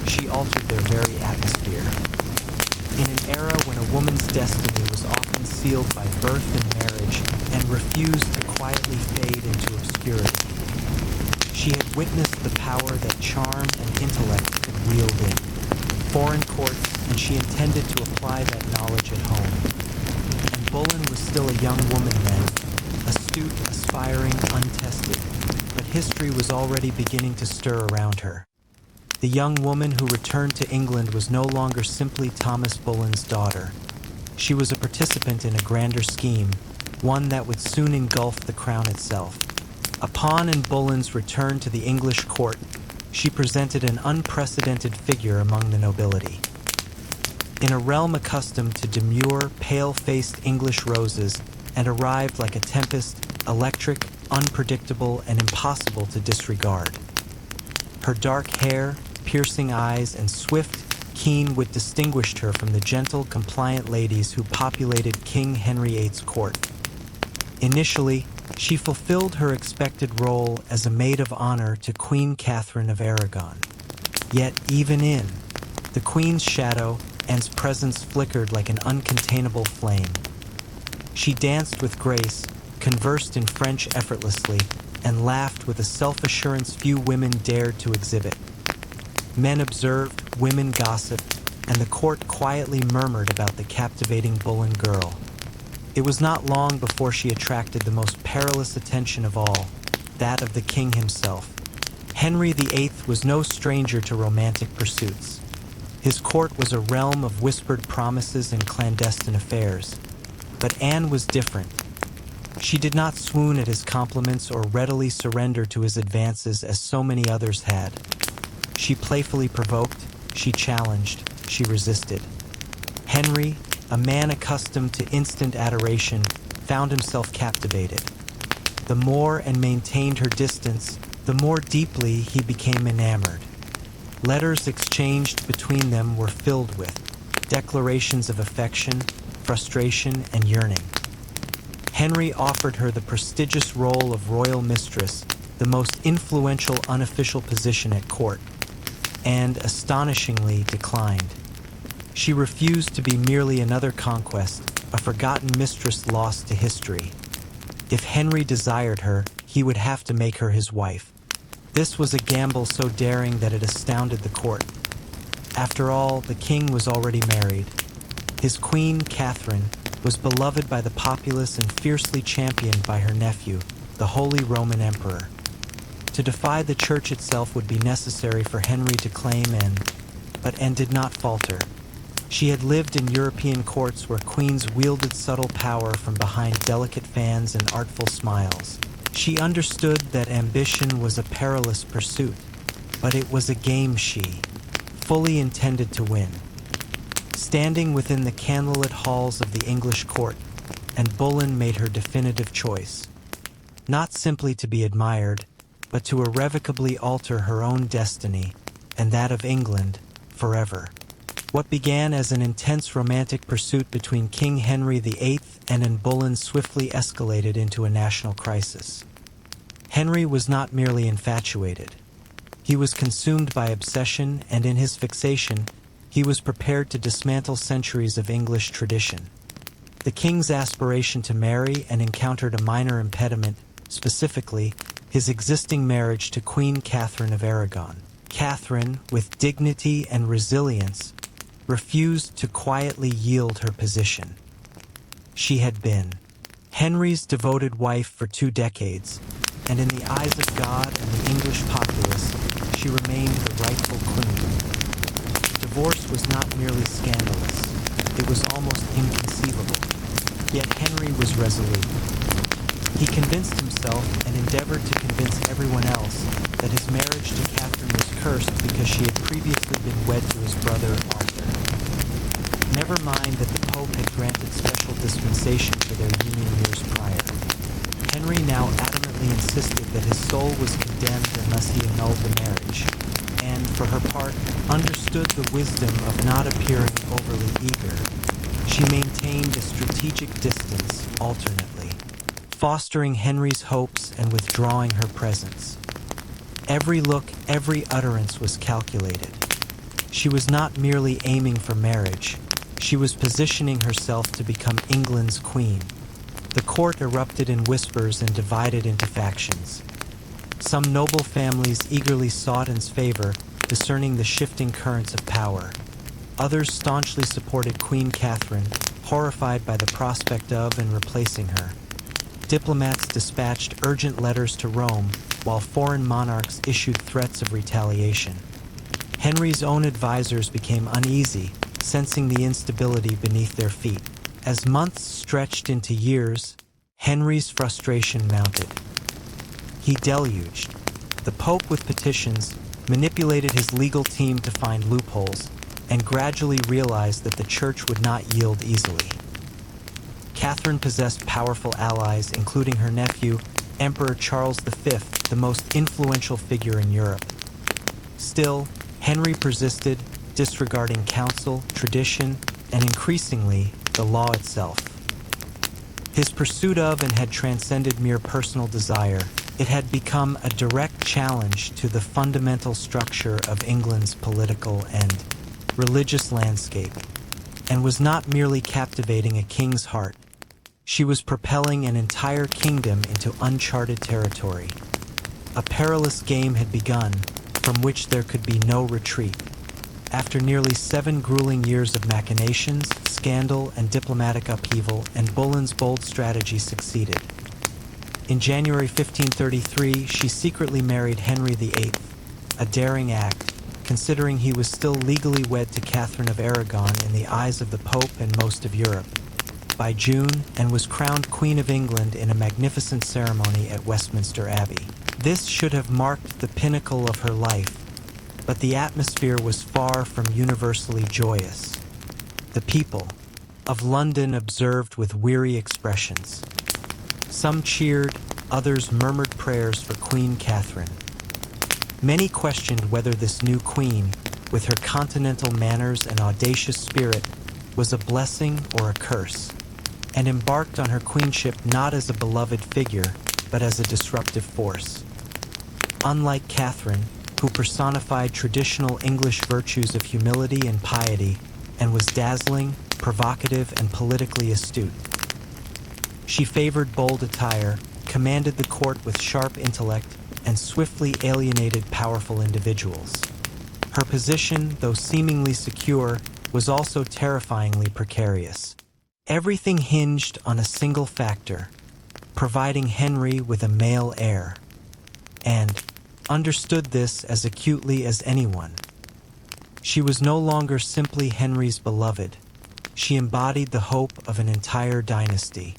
she altered their very atmosphere. In an era when a woman's destiny was often sealed by birth and marriage and refused to quietly fade into obscurity, she had witnessed the power that charm and intellect could wield in foreign courts, and she intended to apply that knowledge at home. And Bullen was still a young woman then, astute, aspiring, untested, but history was already beginning to stir around her. The young woman who returned to England was no longer simply Thomas Bullen's daughter. She was a participant in a grander scheme, one that would soon engulf the crown itself. Upon Anne Bullen's return to the English court, she presented an unprecedented figure among the nobility. In a realm accustomed to demure, pale-faced English roses, and arrived like a tempest, electric, unpredictable, and impossible to disregard. Her dark hair, piercing eyes, and swift, keen wit distinguished her from the gentle, compliant ladies who populated King Henry VIII's court. Initially, she fulfilled her expected role as a maid of honor to Queen Catherine of Aragon. Yet, even in the Queen's shadow, Anne's presence flickered like an uncontainable flame. She danced with grace, conversed in French effortlessly, and laughed with a self-assurance few women dared to exhibit. Men observed, women gossiped, and the court quietly murmured about the captivating Bullen girl. It was not long before she attracted the most perilous attention of all, that of the king himself. Henry VIII was no stranger to romantic pursuits. His court was a realm of whispered promises and clandestine affairs. But Anne was different. She did not swoon at his compliments or readily surrender to his advances as so many others had. She playfully provoked, she challenged, she resisted. Henry, a man accustomed to instant adoration, found himself captivated. The more Anne maintained her distance, the more deeply he became enamored. Letters exchanged between them were filled with declarations of affection, frustration, and yearning. Henry offered her the prestigious role of royal mistress, the most influential unofficial position at court, and astonishingly declined. She refused to be merely another conquest, a forgotten mistress lost to history. If Henry desired her, he would have to make her his wife. This was a gamble so daring that it astounded the court. After all, the king was already married. His queen, Catherine, was beloved by the populace and fiercely championed by her nephew, the Holy Roman Emperor. To defy the church itself would be necessary for Henry to claim but did not falter. She had lived in European courts where queens wielded subtle power from behind delicate fans and artful smiles. She understood that ambition was a perilous pursuit, but it was a game she fully intended to win. Standing within the candlelit halls of the English court, Anne Boleyn made her definitive choice. Not simply to be admired, but to irrevocably alter her own destiny, and that of England, forever. What began as an intense romantic pursuit between King Henry VIII and Anne Boleyn swiftly escalated into a national crisis. Henry was not merely infatuated. He was consumed by obsession, and in his fixation, he was prepared to dismantle centuries of English tradition. The king's aspiration to marry encountered a minor impediment, specifically, his existing marriage to Queen Catherine of Aragon. Catherine, with dignity and resilience, refused to quietly yield her position. She had been Henry's devoted wife for 2 decades, and in the eyes of God and the English populace, she remained the rightful queen. Divorce was not merely scandalous, it was almost inconceivable. Yet Henry was resolute. He convinced himself and endeavored to convince everyone else that his marriage to Catherine was cursed because she had previously been wed to his brother Arthur. Never mind that the Pope had granted special dispensation for their union years prior. Henry now adamantly insisted that his soul was condemned unless he annulled the marriage, and, for her part, understood the wisdom of not appearing overly eager. She maintained a strategic distance alternately, fostering Henry's hopes and withdrawing her presence. Every look, every utterance was calculated. She was not merely aiming for marriage, she was positioning herself to become England's queen. The court erupted in whispers and divided into factions. Some noble families eagerly sought Anne's favor, discerning the shifting currents of power. Others staunchly supported Queen Catherine, horrified by the prospect of and replacing her. Diplomats dispatched urgent letters to Rome, while foreign monarchs issued threats of retaliation. Henry's own advisors became uneasy, sensing the instability beneath their feet. As months stretched into years, Henry's frustration mounted. He deluged the Pope with petitions, manipulated his legal team to find loopholes, and gradually realized that the Church would not yield easily. Catherine possessed powerful allies, including her nephew, Emperor Charles V, the most influential figure in Europe. Still, Henry persisted, disregarding counsel, tradition, and increasingly, the law itself. His pursuit of and had transcended mere personal desire. It had become a direct challenge to the fundamental structure of England's political and religious landscape, and was not merely captivating a king's heart. She was propelling an entire kingdom into uncharted territory. A perilous game had begun, from which there could be no retreat. After nearly 7 grueling years of machinations, scandal, and diplomatic upheaval, Anne Boleyn's bold strategy succeeded. In January 1533, she secretly married Henry VIII, a daring act, considering he was still legally wed to Catherine of Aragon in the eyes of the Pope and most of Europe. By June, Anne was crowned Queen of England in a magnificent ceremony at Westminster Abbey. This should have marked the pinnacle of her life, but the atmosphere was far from universally joyous. The people of London observed with weary expressions. Some cheered, others murmured prayers for Queen Catherine. Many questioned whether this new queen, with her continental manners and audacious spirit, was a blessing or a curse, and embarked on her queenship not as a beloved figure, but as a disruptive force. Unlike Catherine, who personified traditional English virtues of humility and piety, and was dazzling, provocative and politically astute. She favored bold attire, commanded the court with sharp intellect, and swiftly alienated powerful individuals. Her position, though seemingly secure, was also terrifyingly precarious. Everything hinged on a single factor: providing Henry with a male heir. And understood this as acutely as anyone. She was no longer simply Henry's beloved. She embodied the hope of an entire dynasty.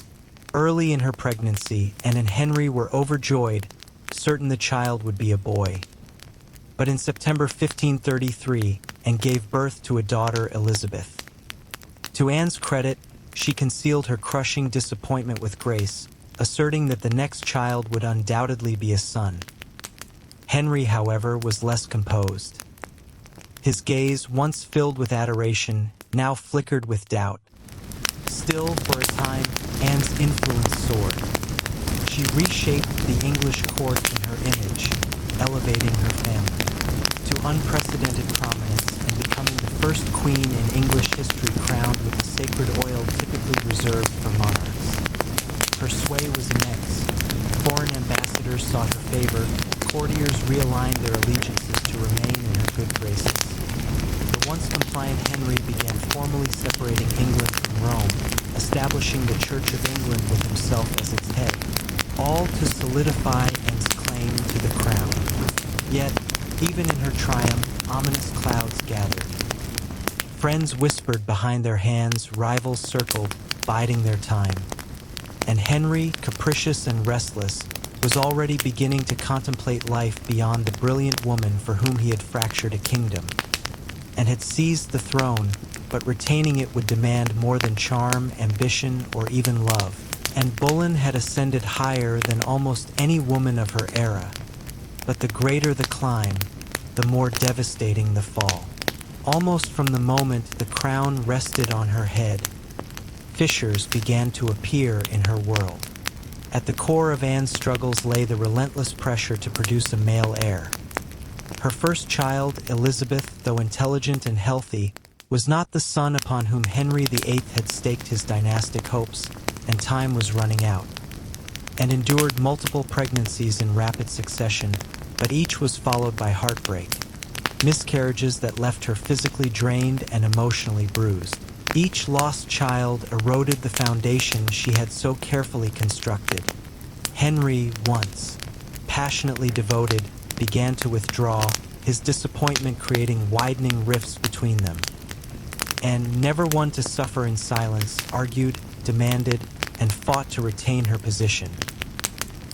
Early in her pregnancy, Anne and Henry were overjoyed, certain the child would be a boy. But in September 1533, Anne gave birth to a daughter, Elizabeth. To Anne's credit, she concealed her crushing disappointment with grace, asserting that the next child would undoubtedly be a son. Henry, however, was less composed. His gaze, once filled with adoration, now flickered with doubt. Still, for a time, Anne's influence soared. She reshaped the English court in her image, elevating her family to unprecedented prominence and becoming the first queen in English history crowned with the sacred oil typically reserved for monarchs. Her sway was immense. Foreign ambassadors sought her favor, courtiers realigned their allegiances to remain in her good graces. The once compliant Henry began formally separating England from Rome, establishing the Church of England with himself as its head, all to solidify Anne's claim to the crown. Yet, even in her triumph, ominous clouds gathered. Friends whispered behind their hands, rivals circled, biding their time. And Henry, capricious and restless, was already beginning to contemplate life beyond the brilliant woman for whom he had fractured a kingdom, and had seized the throne, but retaining it would demand more than charm, ambition, or even love. And Boleyn had ascended higher than almost any woman of her era. But the greater the climb, the more devastating the fall. Almost from the moment the crown rested on her head, fissures began to appear in her world. At the core of Anne's struggles lay the relentless pressure to produce a male heir. Her first child, Elizabeth, though intelligent and healthy, was not the son upon whom Henry VIII had staked his dynastic hopes, and time was running out, and endured multiple pregnancies in rapid succession, but each was followed by heartbreak, miscarriages that left her physically drained and emotionally bruised. Each lost child eroded the foundation she had so carefully constructed. Henry, once passionately devoted, began to withdraw, his disappointment creating widening rifts between them. And never one to suffer in silence, argued, demanded, and fought to retain her position.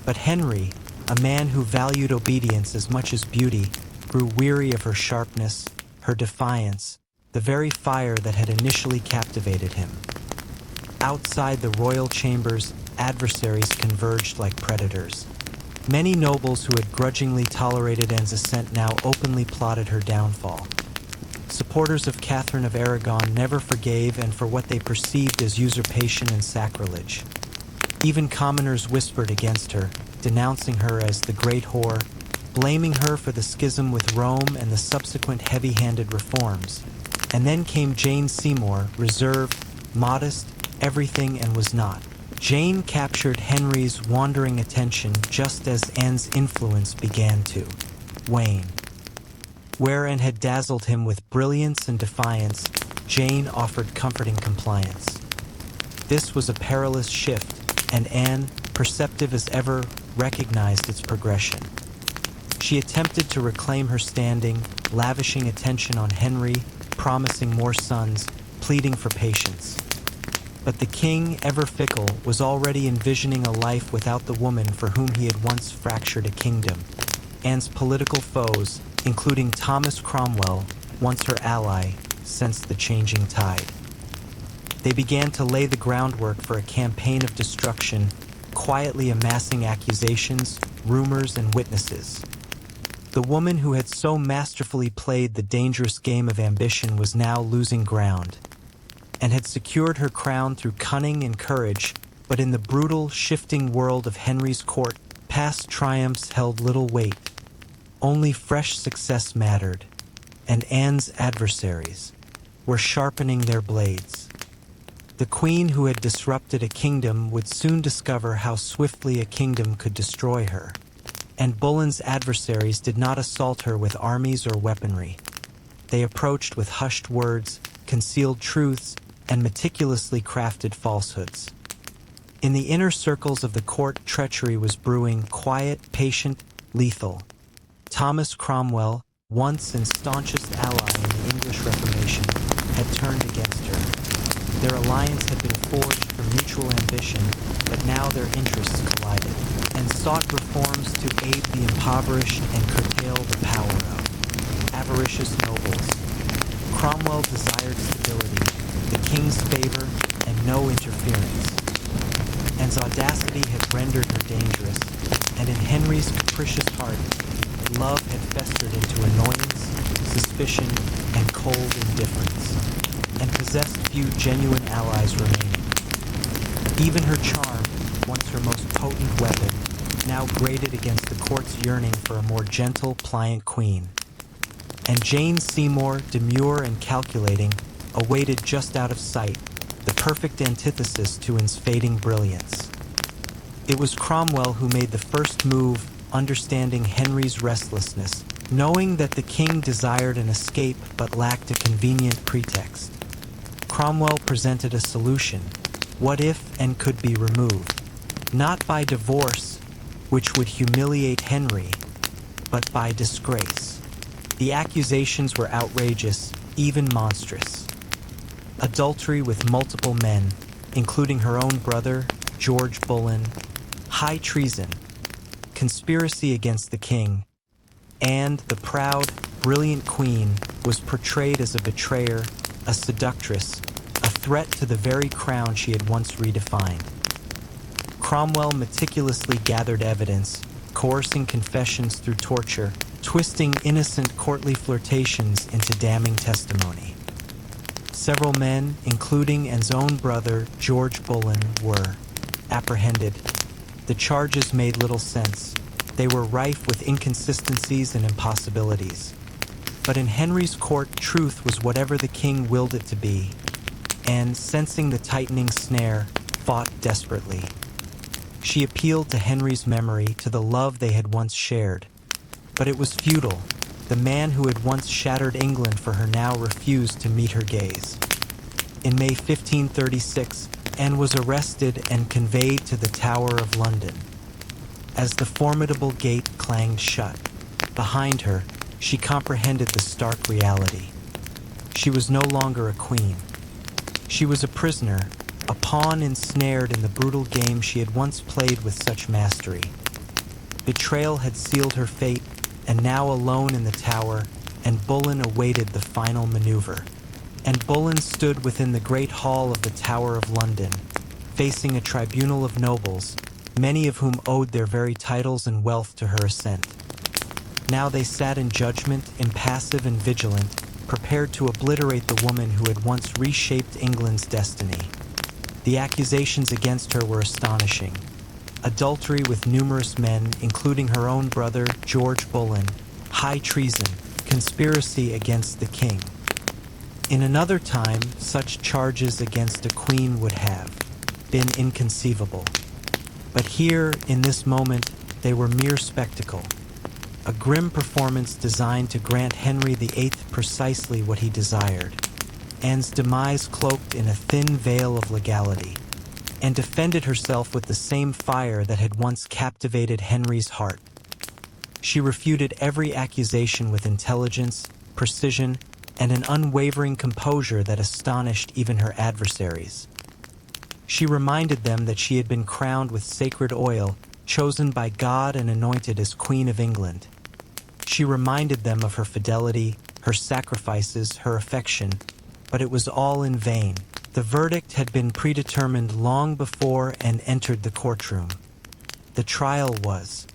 But Henry, a man who valued obedience as much as beauty, grew weary of her sharpness, her defiance, the very fire that had initially captivated him. Outside the royal chambers, adversaries converged like predators. Many nobles who had grudgingly tolerated Anne's ascent now openly plotted her downfall. Supporters of Catherine of Aragon never forgave and for what they perceived as usurpation and sacrilege. Even commoners whispered against her, denouncing her as the great whore, blaming her for the schism with Rome and the subsequent heavy-handed reforms. And then came Jane Seymour, reserved, modest, everything and was not. Jane captured Henry's wandering attention just as Anne's influence began to wane. Where Anne had dazzled him with brilliance and defiance, Jane offered comforting compliance. This was a perilous shift, and Anne, perceptive as ever, recognized its progression. She attempted to reclaim her standing, lavishing attention on Henry, promising more sons, pleading for patience. But the king, ever fickle, was already envisioning a life without the woman for whom he had once fractured a kingdom. Anne's political foes, including Thomas Cromwell, once her ally, sensed the changing tide. They began to lay the groundwork for a campaign of destruction, quietly amassing accusations, rumors, and witnesses. The woman who had so masterfully played the dangerous game of ambition was now losing ground, and had secured her crown through cunning and courage, but in the brutal, shifting world of Henry's court, past triumphs held little weight. Only fresh success mattered, and Anne's adversaries were sharpening their blades. The queen who had disrupted a kingdom would soon discover how swiftly a kingdom could destroy her. And Bullen's adversaries did not assault her with armies or weaponry. They approached with hushed words, concealed truths, and meticulously crafted falsehoods. In the inner circles of the court, treachery was brewing, quiet, patient, lethal. Thomas Cromwell, once and staunchest ally in the English Reformation, had turned against her. Their alliance had been forged for mutual ambition, but now their interests collided, and sought reforms to aid the impoverished and curtail the power of avaricious nobles. Cromwell desired stability, the king's favor, and no interference. Anne's audacity had rendered her dangerous, and in Henry's capricious heart, love had festered into annoyance, suspicion, and cold indifference, and possessed few genuine allies remaining. Even her charm, once her most potent weapon, now grated against the court's yearning for a more gentle, pliant queen. And Jane Seymour, demure and calculating, awaited just out of sight, the perfect antithesis to Anne's fading brilliance. It was Cromwell who made the first move, understanding Henry's restlessness, knowing that the king desired an escape but lacked a convenient pretext. Cromwell presented a solution. What if Anne could be removed? Not by divorce, which would humiliate Henry, but by disgrace. The accusations were outrageous, even monstrous. Adultery with multiple men, including her own brother, George Bullen, high treason, conspiracy against the king, and the proud, brilliant queen was portrayed as a betrayer, a seductress, a threat to the very crown she had once redefined. Cromwell meticulously gathered evidence, coercing confessions through torture, twisting innocent courtly flirtations into damning testimony. Several men, including Anne's own brother, George Bullen, were apprehended. The charges made little sense. They were rife with inconsistencies and impossibilities. But in Henry's court, truth was whatever the king willed it to be, and, sensing the tightening snare, fought desperately. She appealed to Henry's memory, to the love they had once shared. But it was futile. The man who had once shattered England for her now refused to meet her gaze. In May 1536, Anne was arrested and conveyed to the Tower of London. As the formidable gate clanged shut, behind her, she comprehended the stark reality. She was no longer a queen. She was a prisoner, a pawn ensnared in the brutal game she had once played with such mastery. Betrayal had sealed her fate, and now alone in the tower, and Bullen awaited the final maneuver. And Bullen stood within the great hall of the Tower of London, facing a tribunal of nobles, many of whom owed their very titles and wealth to her assent. Now they sat in judgment, impassive and vigilant, prepared to obliterate the woman who had once reshaped England's destiny. The accusations against her were astonishing. Adultery with numerous men, including her own brother, George Bullen, high treason, conspiracy against the king. In another time, such charges against a queen would have been inconceivable. But here, in this moment, they were mere spectacle. A grim performance designed to grant Henry VIII precisely what he desired. Anne's demise cloaked in a thin veil of legality, and defended herself with the same fire that had once captivated Henry's heart. She refuted every accusation with intelligence, precision, and an unwavering composure that astonished even her adversaries. She reminded them that she had been crowned with sacred oil, chosen by God and anointed as Queen of England. She reminded them of her fidelity, her sacrifices, her affection, but it was all in vain. The verdict had been predetermined long before Anne entered the courtroom. The trial was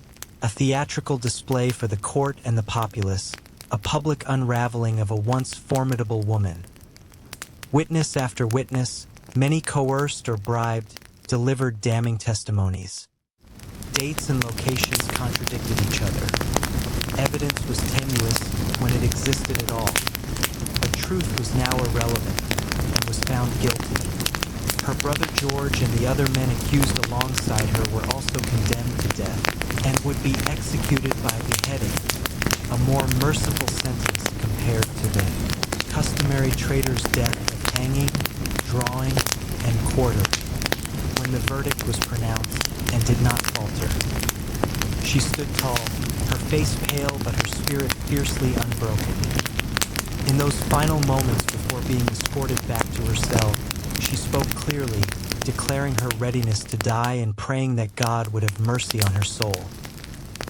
a theatrical display for the court and the populace, a public unraveling of a once formidable woman. Witness after witness, many coerced or bribed, delivered damning testimonies. Dates and locations contradicted each other. Evidence was tenuous when it existed at all. But truth was now irrelevant and was found guilty. Her brother George and the other men accused alongside her were also condemned to death and would be executed by beheading, a more merciful sentence compared to the customary traitor's death of hanging, drawing, and quartering. When the verdict was pronounced and did not falter, she stood tall, her face pale but her spirit fiercely unbroken. In those final moments before being escorted back to her cell, she spoke clearly, declaring her readiness to die and praying that God would have mercy on her soul.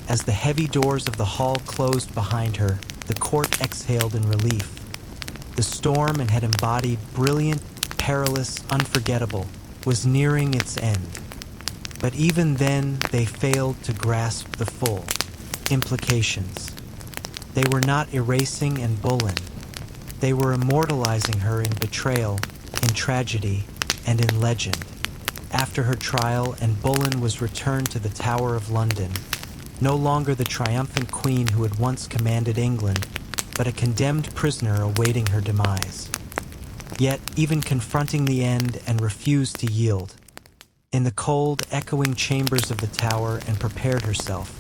As the heavy doors of the hall closed behind her, the court exhaled in relief. The storm it had embodied, brilliant, perilous, unforgettable, was nearing its end. But even then, they failed to grasp the full implications. They were not erasing Anne Boleyn. They were immortalizing her in betrayal, in tragedy, and in legend. After her trial, Anne Boleyn was returned to the Tower of London, no longer the triumphant queen who had once commanded England, but a condemned prisoner awaiting her demise. Yet, even confronting the end and refused to yield. In the cold, echoing chambers of the tower and prepared herself.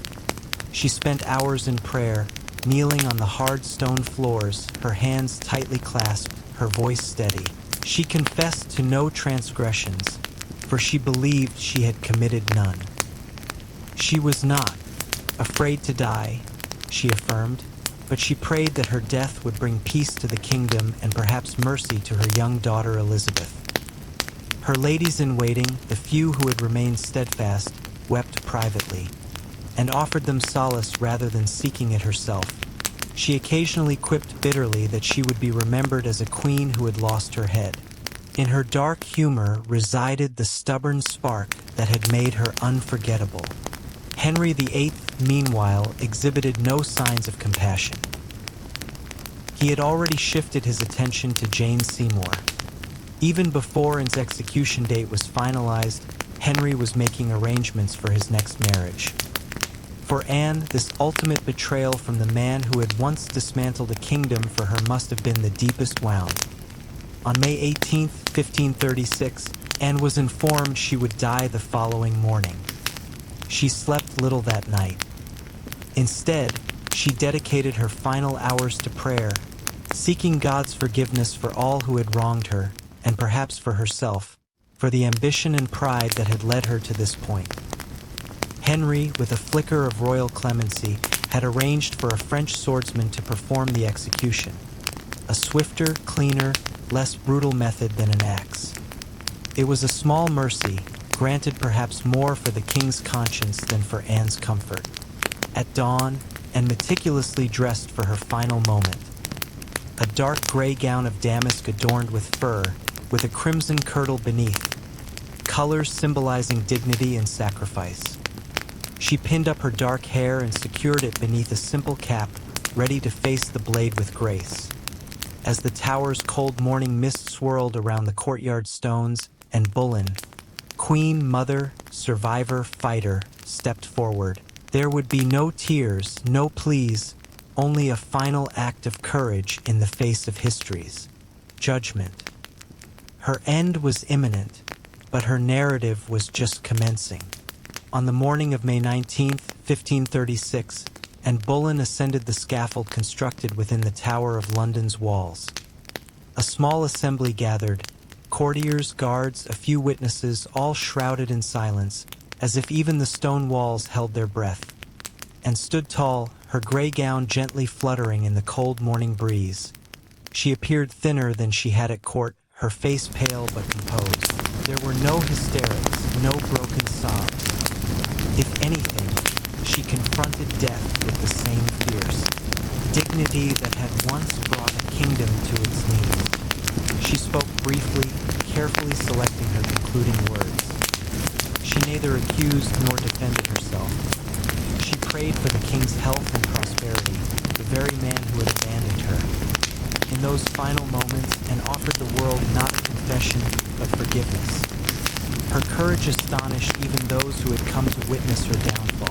She spent hours in prayer, kneeling on the hard stone floors, her hands tightly clasped, her voice steady. She confessed to no transgressions, for she believed she had committed none. She was not afraid to die, she affirmed, but she prayed that her death would bring peace to the kingdom and perhaps mercy to her young daughter Elizabeth. Her ladies-in-waiting, the few who had remained steadfast, wept privately, and offered them solace rather than seeking it herself. She occasionally quipped bitterly that she would be remembered as a queen who had lost her head. In her dark humor resided the stubborn spark that had made her unforgettable. Henry VIII, meanwhile, exhibited no signs of compassion. He had already shifted his attention to Jane Seymour. Even before Anne's execution date was finalized, Henry was making arrangements for his next marriage. For Anne, this ultimate betrayal from the man who had once dismantled a kingdom for her must have been the deepest wound. On May 18, 1536, Anne was informed she would die the following morning. She slept little that night. Instead, she dedicated her final hours to prayer, seeking God's forgiveness for all who had wronged her, and perhaps for herself, for the ambition and pride that had led her to this point. Henry, with a flicker of royal clemency, had arranged for a French swordsman to perform the execution, a swifter, cleaner, less brutal method than an axe. It was a small mercy, granted perhaps more for the king's conscience than for Anne's comfort. At dawn, and meticulously dressed for her final moment, a dark gray gown of damask adorned with fur, with a crimson kirtle beneath, colors symbolizing dignity and sacrifice. She pinned up her dark hair and secured it beneath a simple cap, ready to face the blade with grace. As the tower's cold morning mist swirled around the courtyard stones, Anne Boleyn, queen, mother, survivor, fighter, stepped forward. There would be no tears, no pleas, only a final act of courage in the face of history's judgment. Her end was imminent, but her narrative was just commencing. On the morning of May 19, 1536, Anne Boleyn ascended the scaffold constructed within the Tower of London's walls. A small assembly gathered, courtiers, guards, a few witnesses, all shrouded in silence, as if even the stone walls held their breath, and stood tall, her gray gown gently fluttering in the cold morning breeze. She appeared thinner than she had at court, her face pale but composed. There were no hysterics, no broken sobs. If anything, she confronted death with the same fierce dignity that had once brought a kingdom to its knees. She spoke briefly, carefully selecting her concluding words. She neither accused nor defended herself. She prayed for the king's health and prosperity, the very man who had abandoned her. In those final moments, Anne offered the world not a confession, but forgiveness. Her courage astonished even those who had come to witness her downfall.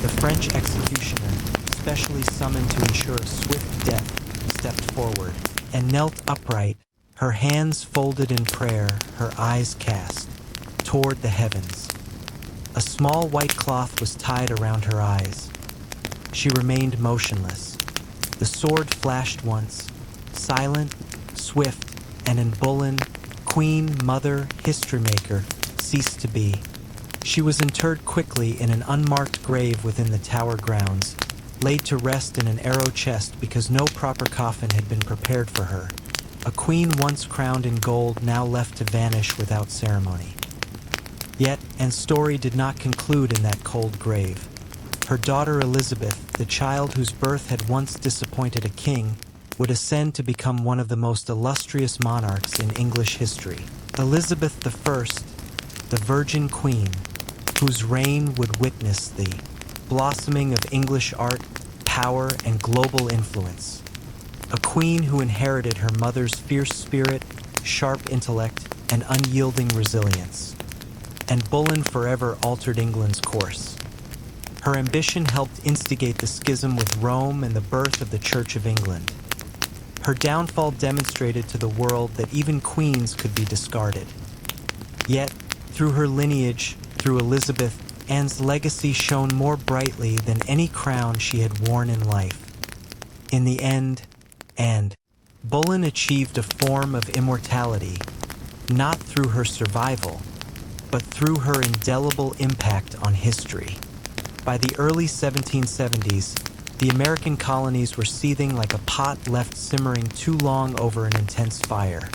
The French executioner, specially summoned to ensure a swift death, stepped forward and knelt upright, Her hands folded in prayer, her eyes cast toward the heavens. A small white cloth was tied around her eyes. She remained motionless. The sword flashed once, silent, swift, and in Bullen, queen, mother, history maker, ceased to be. She was interred quickly in an unmarked grave within the tower grounds, laid to rest in an arrow chest because no proper coffin had been prepared for her. A queen once crowned in gold now left to vanish without ceremony. Yet, Anne's story did not conclude in that cold grave. Her daughter Elizabeth, the child whose birth had once disappointed a king, would ascend to become one of the most illustrious monarchs in English history. Elizabeth I, the Virgin Queen, whose reign would witness the blossoming of English art, power, and global influence. A queen who inherited her mother's fierce spirit, sharp intellect, and unyielding resilience. And Bullen forever altered England's course. Her ambition helped instigate the schism with Rome and the birth of the Church of England. Her downfall demonstrated to the world that even queens could be discarded. Yet, through her lineage, through Elizabeth, Anne's legacy shone more brightly than any crown she had worn in life. In the end, Bullen achieved a form of immortality, not through her survival, but through her indelible impact on history. By the early 1770s, the American colonies were seething like a pot left simmering too long over an intense fire.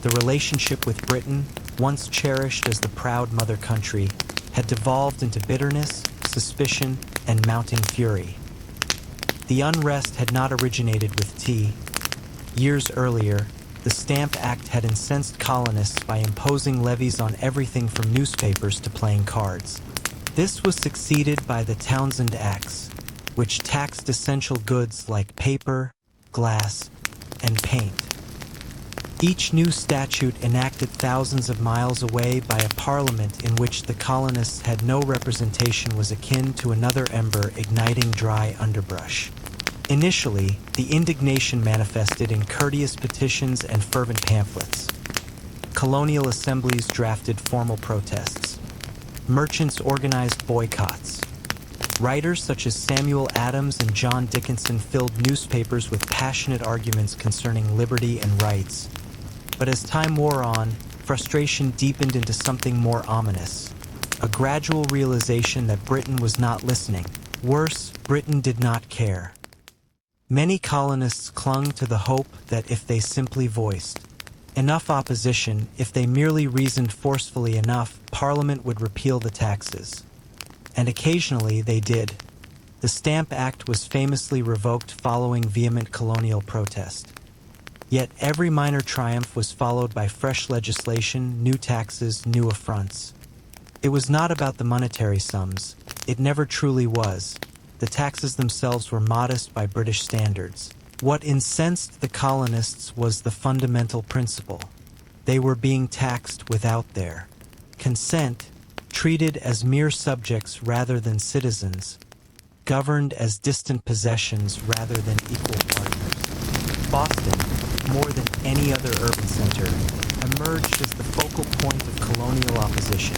The relationship with Britain, once cherished as the proud mother country, had devolved into bitterness, suspicion, and mounting fury. The unrest had not originated with tea. Years earlier, the Stamp Act had incensed colonists by imposing levies on everything from newspapers to playing cards. This was succeeded by the Townshend Acts, which taxed essential goods like paper, glass, and paint. Each new statute enacted thousands of miles away by a parliament in which the colonists had no representation was akin to another ember igniting dry underbrush. Initially, the indignation manifested in courteous petitions and fervent pamphlets. Colonial assemblies drafted formal protests. Merchants organized boycotts. Writers such as Samuel Adams and John Dickinson filled newspapers with passionate arguments concerning liberty and rights. But as time wore on, frustration deepened into something more ominous. A gradual realization that Britain was not listening. Worse, Britain did not care. Many colonists clung to the hope that if they simply voiced enough opposition, if they merely reasoned forcefully enough, Parliament would repeal the taxes. And occasionally they did. The Stamp Act was famously revoked following vehement colonial protest. Yet every minor triumph was followed by fresh legislation, new taxes, new affronts. It was not about the monetary sums. It never truly was. The taxes themselves were modest by British standards. What incensed the colonists was the fundamental principle. They were being taxed without their consent, treated as mere subjects rather than citizens, governed as distant possessions rather than equal partners. Boston, more than any other urban center, emerged as the focal point of colonial opposition.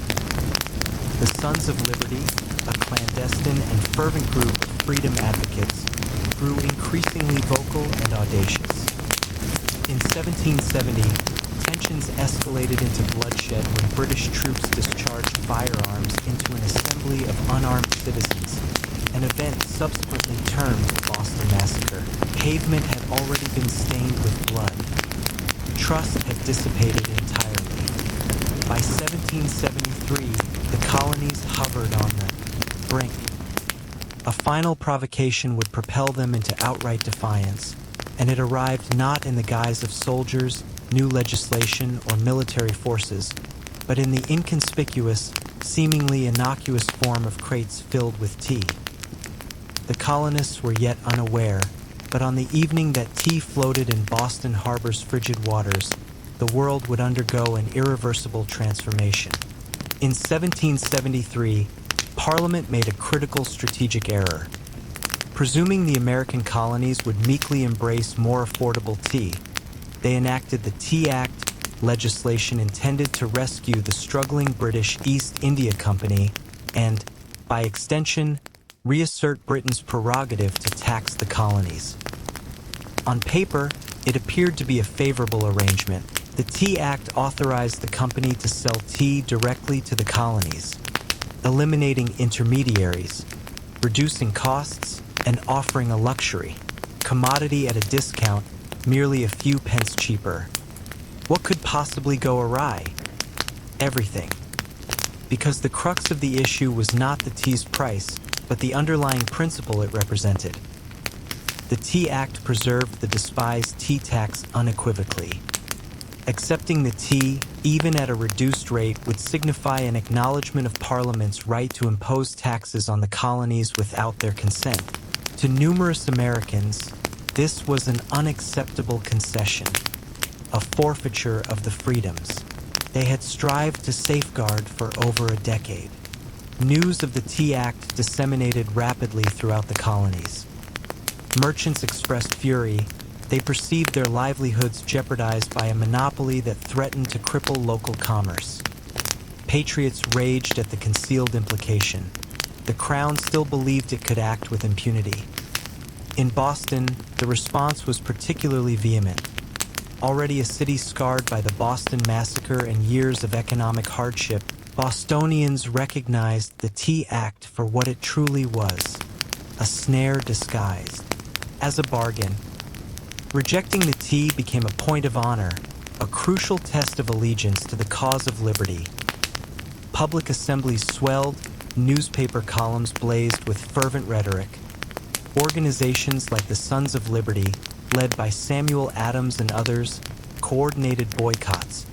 The Sons of Liberty, a clandestine and fervent group of freedom advocates, grew increasingly vocal and audacious. In 1770, tensions escalated into bloodshed when British troops discharged firearms into an assembly of unarmed citizens, an event subsequently termed the Boston Massacre. Pavement had already been stained with blood. Trust had dissipated entirely. By 1773, the colonies hovered on the brink. A final provocation would propel them into outright defiance, and it arrived not in the guise of soldiers, new legislation, or military forces, but in the inconspicuous, seemingly innocuous form of crates filled with tea. The colonists were yet unaware, but on the evening that tea floated in Boston Harbor's frigid waters, the world would undergo an irreversible transformation. In 1773, Parliament made a critical strategic error. Presuming the American colonies would meekly embrace more affordable tea, They enacted the Tea Act, legislation intended to rescue the struggling British East India Company and, by extension, reassert Britain's prerogative to tax the colonies. On paper, it appeared to be a favorable arrangement. The Tea Act authorized the company to sell tea directly to the colonies, eliminating intermediaries, reducing costs, and offering a luxury commodity at a discount, merely a few pence cheaper. What could possibly go awry? Everything. Because the crux of the issue was not the tea's price, but the underlying principle it represented. The Tea Act preserved the despised tea tax unequivocally. Accepting the tea, even at a reduced rate, would signify an acknowledgement of Parliament's right to impose taxes on the colonies without their consent. To numerous Americans, this was an unacceptable concession, a forfeiture of the freedoms they had strived to safeguard for over a decade. News of the Tea Act disseminated rapidly throughout the colonies. Merchants expressed fury. They perceived their livelihoods jeopardized by a monopoly that threatened to cripple local commerce. Patriots raged at the concealed implication. The Crown still believed it could act with impunity. In Boston, the response was particularly vehement. Already a city scarred by the Boston Massacre and years of economic hardship, Bostonians recognized the Tea Act for what it truly was, a snare disguised as a bargain. Rejecting the tea became a point of honor, a crucial test of allegiance to the cause of liberty. Public assemblies swelled, newspaper columns blazed with fervent rhetoric. Organizations like the Sons of Liberty, led by Samuel Adams and others, coordinated boycotts,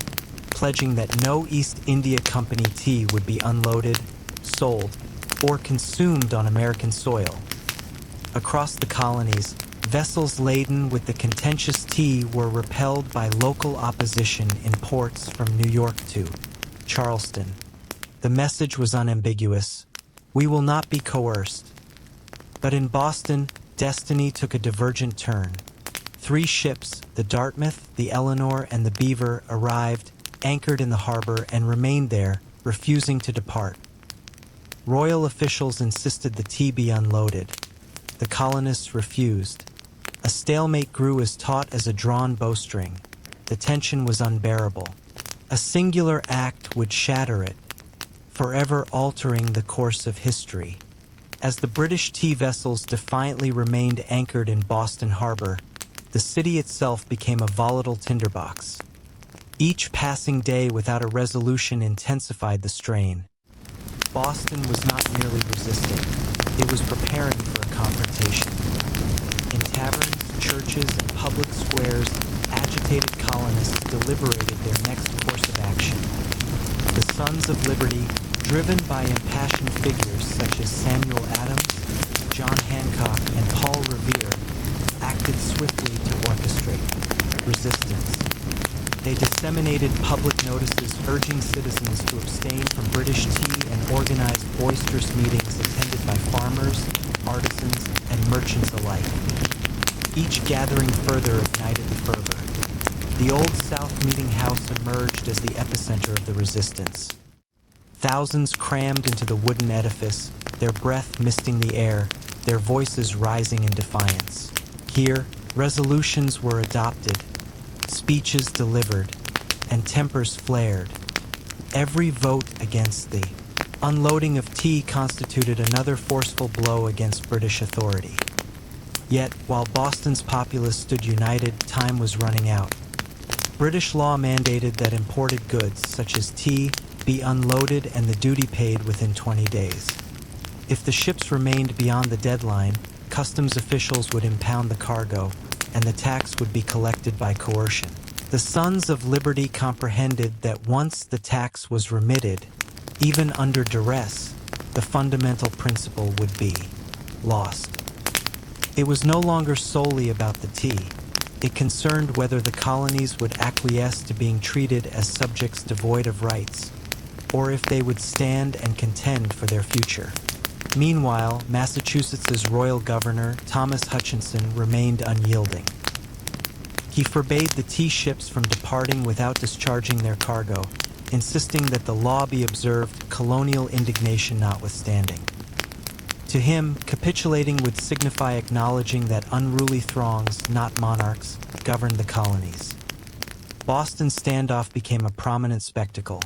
pledging that no East India Company tea would be unloaded, sold, or consumed on American soil. Across the colonies, vessels laden with the contentious tea were repelled by local opposition in ports from New York to Charleston. The message was unambiguous: we will not be coerced. But in Boston, destiny took a divergent turn. 3 ships, the Dartmouth, the Eleanor, and the Beaver, arrived, anchored in the harbor, and remained there, refusing to depart. Royal officials insisted the tea be unloaded. The colonists refused. A stalemate grew as taut as a drawn bowstring. The tension was unbearable. A singular act would shatter it, forever altering the course of history. As the British tea vessels defiantly remained anchored in Boston Harbor, the city itself became a volatile tinderbox. Each passing day without a resolution intensified the strain. Boston was not merely resisting, it was preparing for a confrontation. In taverns, churches, and public squares, agitated colonists deliberated their next course of action. The Sons of Liberty, driven by impassioned figures such as Samuel Adams, John Hancock, and Paul Revere, acted swiftly to orchestrate resistance. They disseminated public notices urging citizens to abstain from British tea and organized boisterous meetings attended by farmers, artisans, and merchants alike. Each gathering further ignited the fervor. The Old South Meeting House emerged as the epicenter of the resistance. Thousands crammed into the wooden edifice, their breath misting the air, their voices rising in defiance. Here, resolutions were adopted, speeches delivered, and tempers flared. Every vote against the unloading of tea constituted another forceful blow against British authority. Yet, while Boston's populace stood united, time was running out. British law mandated that imported goods, such as tea, be unloaded and the duty paid within 20 days. If the ships remained beyond the deadline, customs officials would impound the cargo, and the tax would be collected by coercion. The Sons of Liberty comprehended that once the tax was remitted, even under duress, the fundamental principle would be lost. It was no longer solely about the tea. It concerned whether the colonies would acquiesce to being treated as subjects devoid of rights, or if they would stand and contend for their future. Meanwhile, Massachusetts's royal governor, Thomas Hutchinson, remained unyielding. He forbade the tea ships from departing without discharging their cargo, insisting that the law be observed, colonial indignation notwithstanding. To him, capitulating would signify acknowledging that unruly throngs, not monarchs, governed the colonies. Boston's standoff became a prominent spectacle.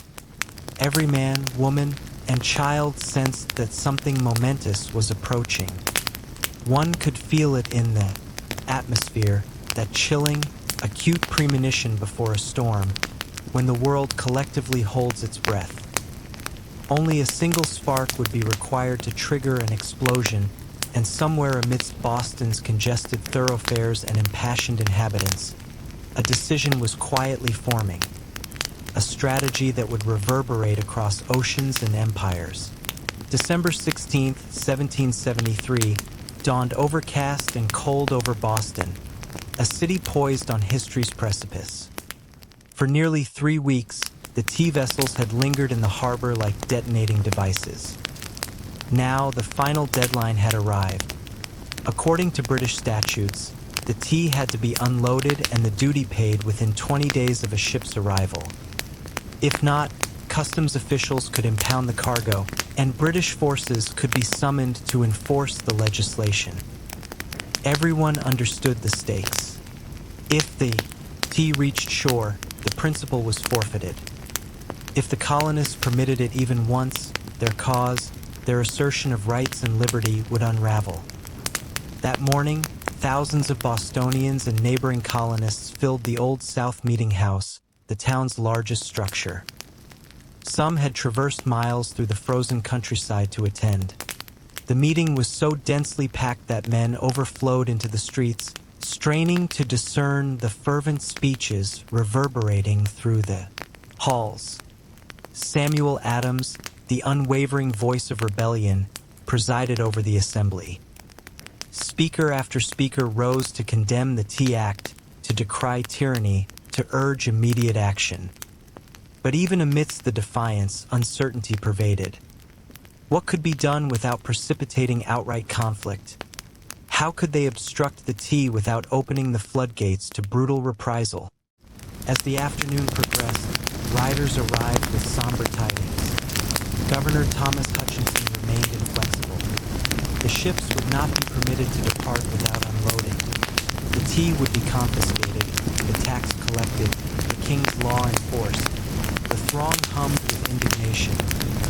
Every man, woman, and child sensed that something momentous was approaching. One could feel it in the atmosphere, that chilling, acute premonition before a storm, when the world collectively holds its breath. Only a single spark would be required to trigger an explosion, and somewhere amidst Boston's congested thoroughfares and impassioned inhabitants, a decision was quietly forming, a strategy that would reverberate across oceans and empires. December 16, 1773, dawned overcast and cold over Boston, a city poised on history's precipice. For nearly 3 weeks, the tea vessels had lingered in the harbor like detonating devices. Now, the final deadline had arrived. According to British statutes, the tea had to be unloaded and the duty paid within 20 days of a ship's arrival. If not, customs officials could impound the cargo, and British forces could be summoned to enforce the legislation. Everyone understood the stakes. If the tea reached shore, the principal was forfeited. If the colonists permitted it even once, their cause, their assertion of rights and liberty would unravel. That morning, thousands of Bostonians and neighboring colonists filled the Old South Meeting House, the town's largest structure. Some had traversed miles through the frozen countryside to attend. The meeting was so densely packed that men overflowed into the streets, straining to discern the fervent speeches reverberating through the halls. Samuel Adams, the unwavering voice of rebellion, presided over the assembly. Speaker after speaker rose to condemn the Tea Act, to decry tyranny, to urge immediate action. But even amidst the defiance, uncertainty pervaded. What could be done without precipitating outright conflict? How could they obstruct the tea without opening the floodgates to brutal reprisal? As the afternoon progressed, riders arrived with somber tidings. Governor Thomas Hutchinson remained inflexible. The ships would not be permitted to depart without unloading. The tea would be confiscated, the tax collected, the king's law enforced. The throng hummed with indignation.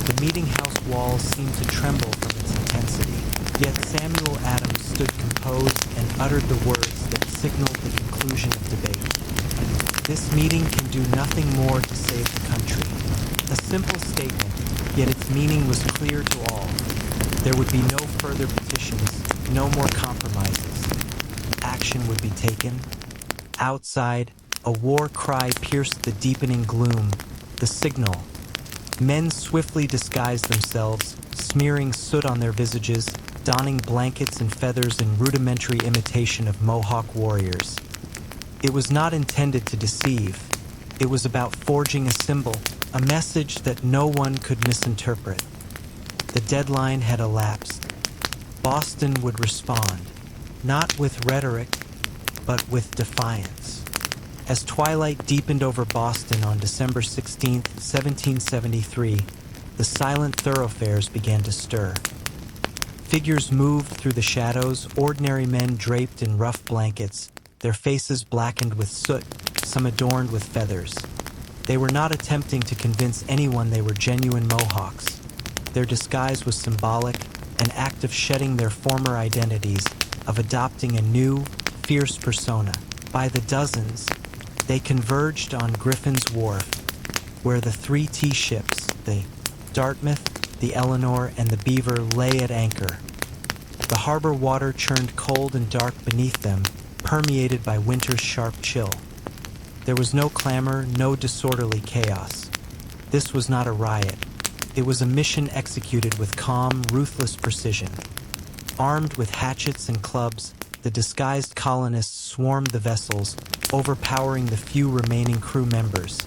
The meeting house walls seemed to tremble from its intensity. Yet Samuel Adams stood composed and uttered the words that signaled the conclusion of debate. This meeting can do nothing more to save the country. A simple statement, yet its meaning was clear to all. There would be no further petitions, no more compromises. Action would be taken. Outside, a war cry pierced the deepening gloom. The signal. Men swiftly disguised themselves, smearing soot on their visages, donning blankets and feathers in rudimentary imitation of Mohawk warriors. It was not intended to deceive. It was about forging a symbol, a message that no one could misinterpret. The deadline had elapsed. Boston would respond, not with rhetoric, but with defiance. As twilight deepened over Boston on December 16, 1773, the silent thoroughfares began to stir. Figures moved through the shadows, ordinary men draped in rough blankets, their faces blackened with soot, some adorned with feathers. They were not attempting to convince anyone they were genuine Mohawks. Their disguise was symbolic, an act of shedding their former identities, of adopting a new, fierce persona. By the dozens, they converged on Griffin's Wharf, where the 3 tea ships, the Dartmouth, the Eleanor, and the Beaver, lay at anchor. The harbor water churned cold and dark beneath them, permeated by winter's sharp chill. There was no clamor, no disorderly chaos. This was not a riot. It was a mission executed with calm, ruthless precision. Armed with hatchets and clubs, the disguised colonists swarmed the vessels, overpowering the few remaining crew members.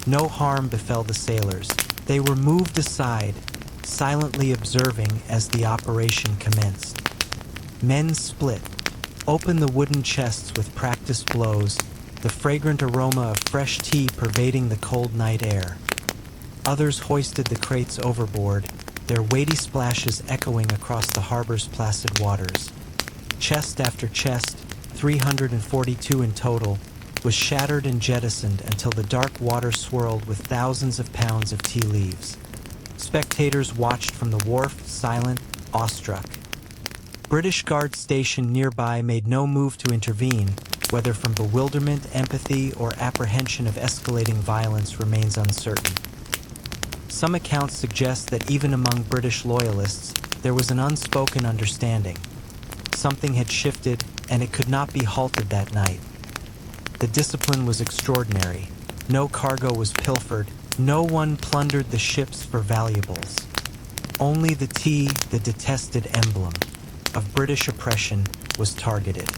No harm befell the sailors. They were moved aside, silently observing as the operation commenced. Men split, opened the wooden chests with practiced blows, the fragrant aroma of fresh tea pervading the cold night air. Others hoisted the crates overboard, their weighty splashes echoing across the harbor's placid waters. Chest after chest, 342 in total, was shattered and jettisoned until the dark water swirled with thousands of pounds of tea leaves. Spectators watched from the wharf, silent, awestruck. British guards stationed nearby made no move to intervene, whether from bewilderment, empathy, or apprehension of escalating violence remains uncertain. Some accounts suggest that even among British loyalists, there was an unspoken understanding. Something had shifted, and it could not be halted that night. The discipline was extraordinary. No cargo was pilfered. No one plundered the ships for valuables. Only the tea, the detested emblem of British oppression, was targeted.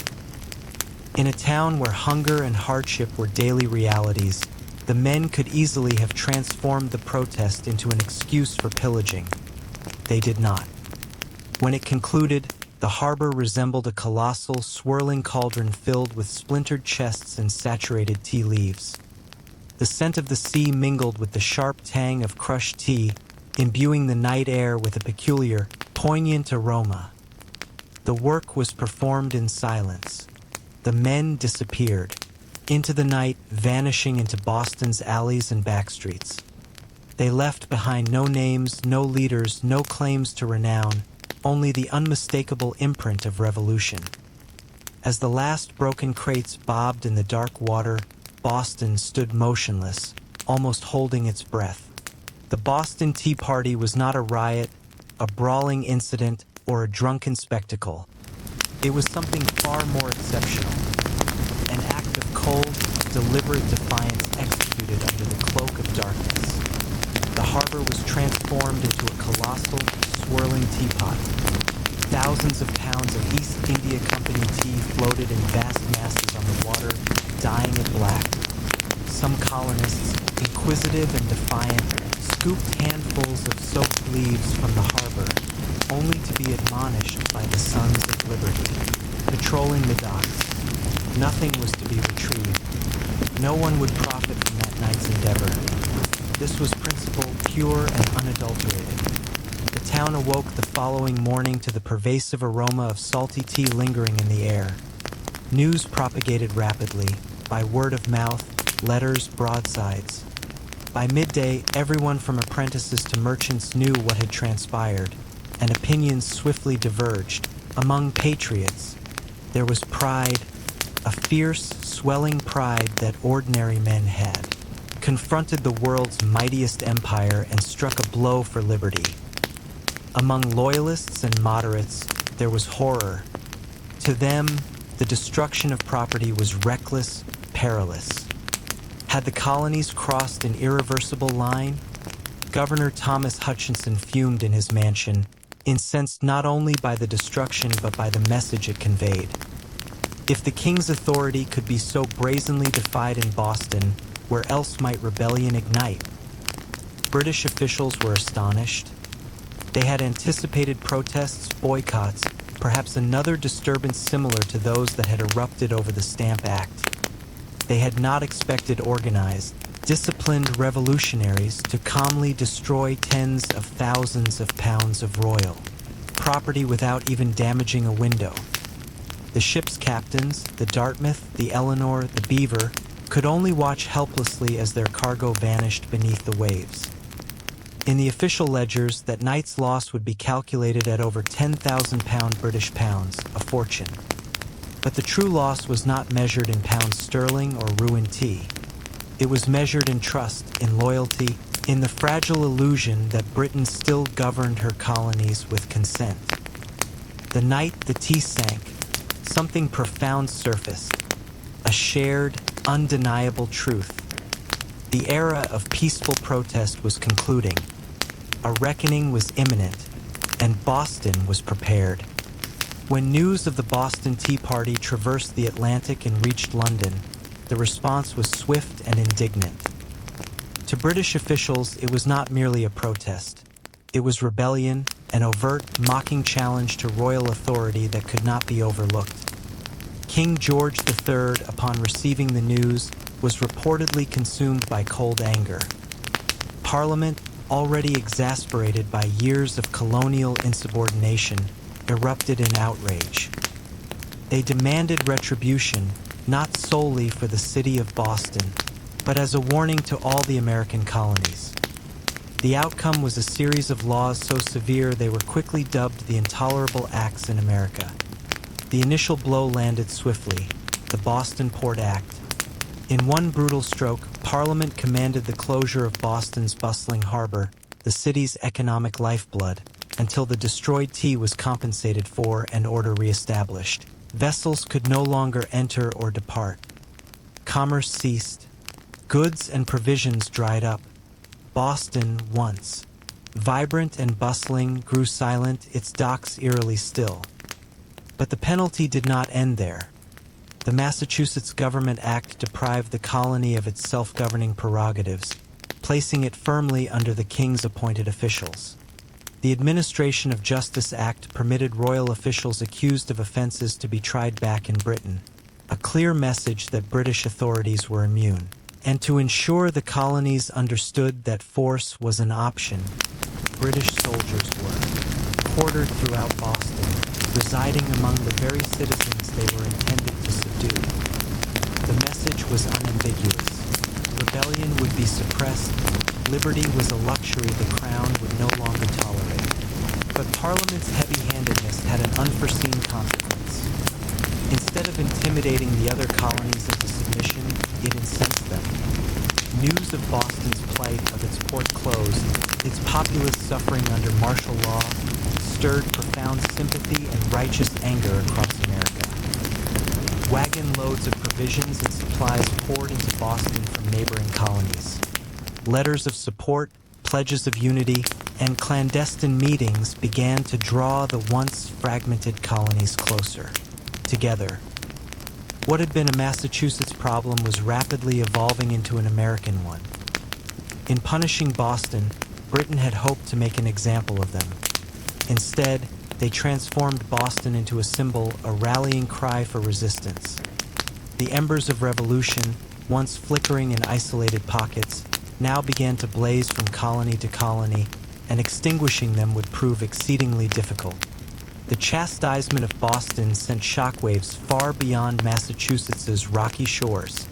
In a town where hunger and hardship were daily realities, the men could easily have transformed the protest into an excuse for pillaging. They did not. When it concluded, the harbor resembled a colossal, swirling cauldron filled with splintered chests and saturated tea leaves. The scent of the sea mingled with the sharp tang of crushed tea, imbuing the night air with a peculiar, poignant aroma. The work was performed in silence. The men disappeared, into the night, vanishing into Boston's alleys and backstreets. They left behind no names, no leaders, no claims to renown, only the unmistakable imprint of revolution. As the last broken crates bobbed in the dark water, Boston stood motionless, almost holding its breath. The Boston Tea Party was not a riot, a brawling incident, or a drunken spectacle. It was something far more exceptional. An act of cold, deliberate defiance executed under the cloak of darkness. The harbor was transformed into a colossal, swirling teapot. Thousands of pounds of East India Company tea floated in vast masses on the water, dyeing it black. Some colonists, inquisitive and defiant, scooped handfuls of soaked leaves from the harbor, only to be admonished by the Sons of Liberty. Patrolling the docks, nothing was to be retrieved. No one would profit from that night's endeavor. This was principle pure and unadulterated. The town awoke the following morning to the pervasive aroma of salty tea lingering in the air. News propagated rapidly, by word of mouth, letters, broadsides. By midday, everyone from apprentices to merchants knew what had transpired, and opinions swiftly diverged. Among patriots, there was pride, a fierce, swelling pride that ordinary men had, confronted the world's mightiest empire and struck a blow for liberty. Among loyalists and moderates, there was horror. To them, the destruction of property was reckless, perilous. Had the colonies crossed an irreversible line? Governor Thomas Hutchinson fumed in his mansion, incensed not only by the destruction but by the message it conveyed. If the king's authority could be so brazenly defied in Boston, where else might rebellion ignite? British officials were astonished. They had anticipated protests, boycotts, perhaps another disturbance similar to those that had erupted over the Stamp Act. They had not expected organized, disciplined revolutionaries to calmly destroy tens of thousands of pounds of royal property without even damaging a window. The ship's captains, the Dartmouth, the Eleanor, the Beaver, could only watch helplessly as their cargo vanished beneath the waves. In the official ledgers, that night's loss would be calculated at over 10,000 British pounds, a fortune. But the true loss was not measured in pounds sterling or ruined tea. It was measured in trust, in loyalty, in the fragile illusion that Britain still governed her colonies with consent. The night the tea sank, something profound surfaced, a shared, undeniable truth. The era of peaceful protest was concluding. A reckoning was imminent, and Boston was prepared. When news of the Boston Tea Party traversed the Atlantic and reached London, the response was swift and indignant. To British officials, it was not merely a protest. It was rebellion, an overt, mocking challenge to royal authority that could not be overlooked. King George III, upon receiving the news, was reportedly consumed by cold anger. Parliament, already exasperated by years of colonial insubordination, erupted in outrage. They demanded retribution, not solely for the city of Boston, but as a warning to all the American colonies. The outcome was a series of laws so severe they were quickly dubbed the Intolerable Acts in America. The initial blow landed swiftly, the Boston Port Act. In one brutal stroke, Parliament commanded the closure of Boston's bustling harbor, the city's economic lifeblood, until the destroyed tea was compensated for and order reestablished. Vessels could no longer enter or depart. Commerce ceased. Goods and provisions dried up. Boston, once vibrant and bustling, grew silent, its docks eerily still. But the penalty did not end there. The Massachusetts Government Act deprived the colony of its self-governing prerogatives, placing it firmly under the king's appointed officials. The Administration of Justice Act permitted royal officials accused of offenses to be tried back in Britain, a clear message that British authorities were immune. And to ensure the colonies understood that force was an option, British soldiers were quartered throughout Boston, residing among the very citizens they were intended to subdue. The message was unambiguous. Rebellion would be suppressed. Liberty was a luxury the crown would no longer tolerate. But Parliament's heavy-handedness had an unforeseen consequence. Instead of intimidating the other colonies into submission, it incensed them. News of Boston's plight, of its port closed, its populace suffering under martial law, stirred profound sympathy and righteous anger across America. Wagon loads of provisions and supplies poured into Boston from neighboring colonies. Letters of support, pledges of unity, and clandestine meetings began to draw the once fragmented colonies closer, together. What had been a Massachusetts problem was rapidly evolving into an American one. In punishing Boston, Britain had hoped to make an example of them. Instead, they transformed Boston into a symbol, a rallying cry for resistance. The embers of revolution, once flickering in isolated pockets, now began to blaze from colony to colony, and extinguishing them would prove exceedingly difficult. The chastisement of Boston sent shockwaves far beyond Massachusetts's rocky shores.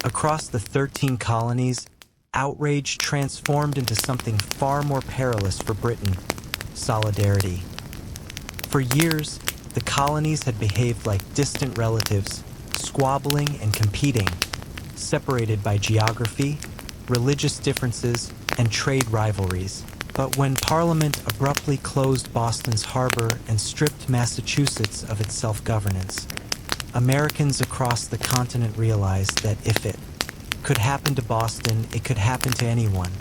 Across the 13 colonies, outrage transformed into something far more perilous for Britain: solidarity. For years, the colonies had behaved like distant relatives, squabbling and competing, separated by geography, religious differences, and trade rivalries. But when Parliament abruptly closed Boston's harbor and stripped Massachusetts of its self-governance, Americans across the continent realized that if it could happen to Boston, it could happen to anyone.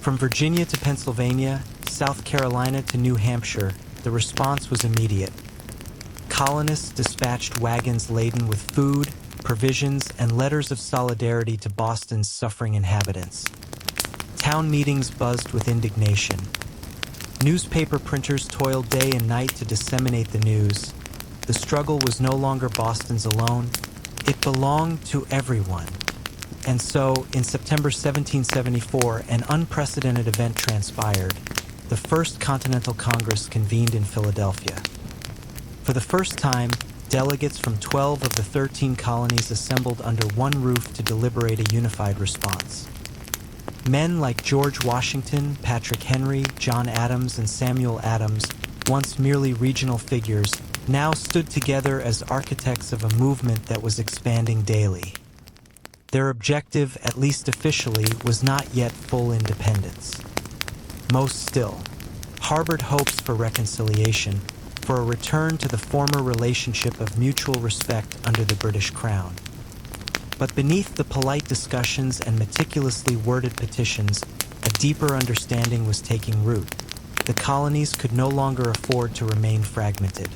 From Virginia to Pennsylvania, South Carolina to New Hampshire, the response was immediate. Colonists dispatched wagons laden with food, provisions, and letters of solidarity to Boston's suffering inhabitants. Town meetings buzzed with indignation. Newspaper printers toiled day and night to disseminate the news. The struggle was no longer Boston's alone. It belonged to everyone. And so, in September 1774, an unprecedented event transpired. The First Continental Congress convened in Philadelphia. For the first time, delegates from 12 of the 13 colonies assembled under one roof to deliberate a unified response. Men like George Washington, Patrick Henry, John Adams, and Samuel Adams, once merely regional figures, now stood together as architects of a movement that was expanding daily. Their objective, at least officially, was not yet full independence. Most still harbored hopes for reconciliation, for a return to the former relationship of mutual respect under the British Crown. But beneath the polite discussions and meticulously worded petitions, a deeper understanding was taking root. The colonies could no longer afford to remain fragmented.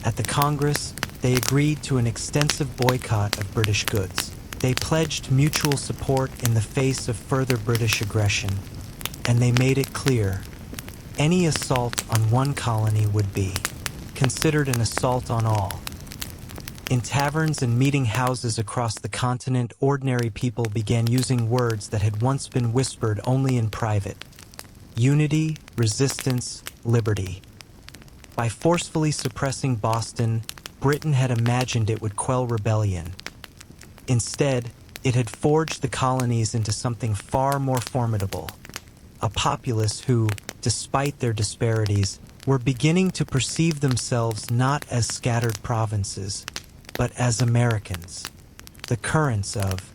At the Congress, they agreed to an extensive boycott of British goods. They pledged mutual support in the face of further British aggression, and they made it clear, any assault on one colony would be considered an assault on all. In taverns and meeting houses across the continent, ordinary people began using words that had once been whispered only in private. Unity, resistance, liberty. By forcefully suppressing Boston, Britain had imagined it would quell rebellion. Instead, it had forged the colonies into something far more formidable. A populace who, despite their disparities, were beginning to perceive themselves not as scattered provinces, but as Americans. The currents of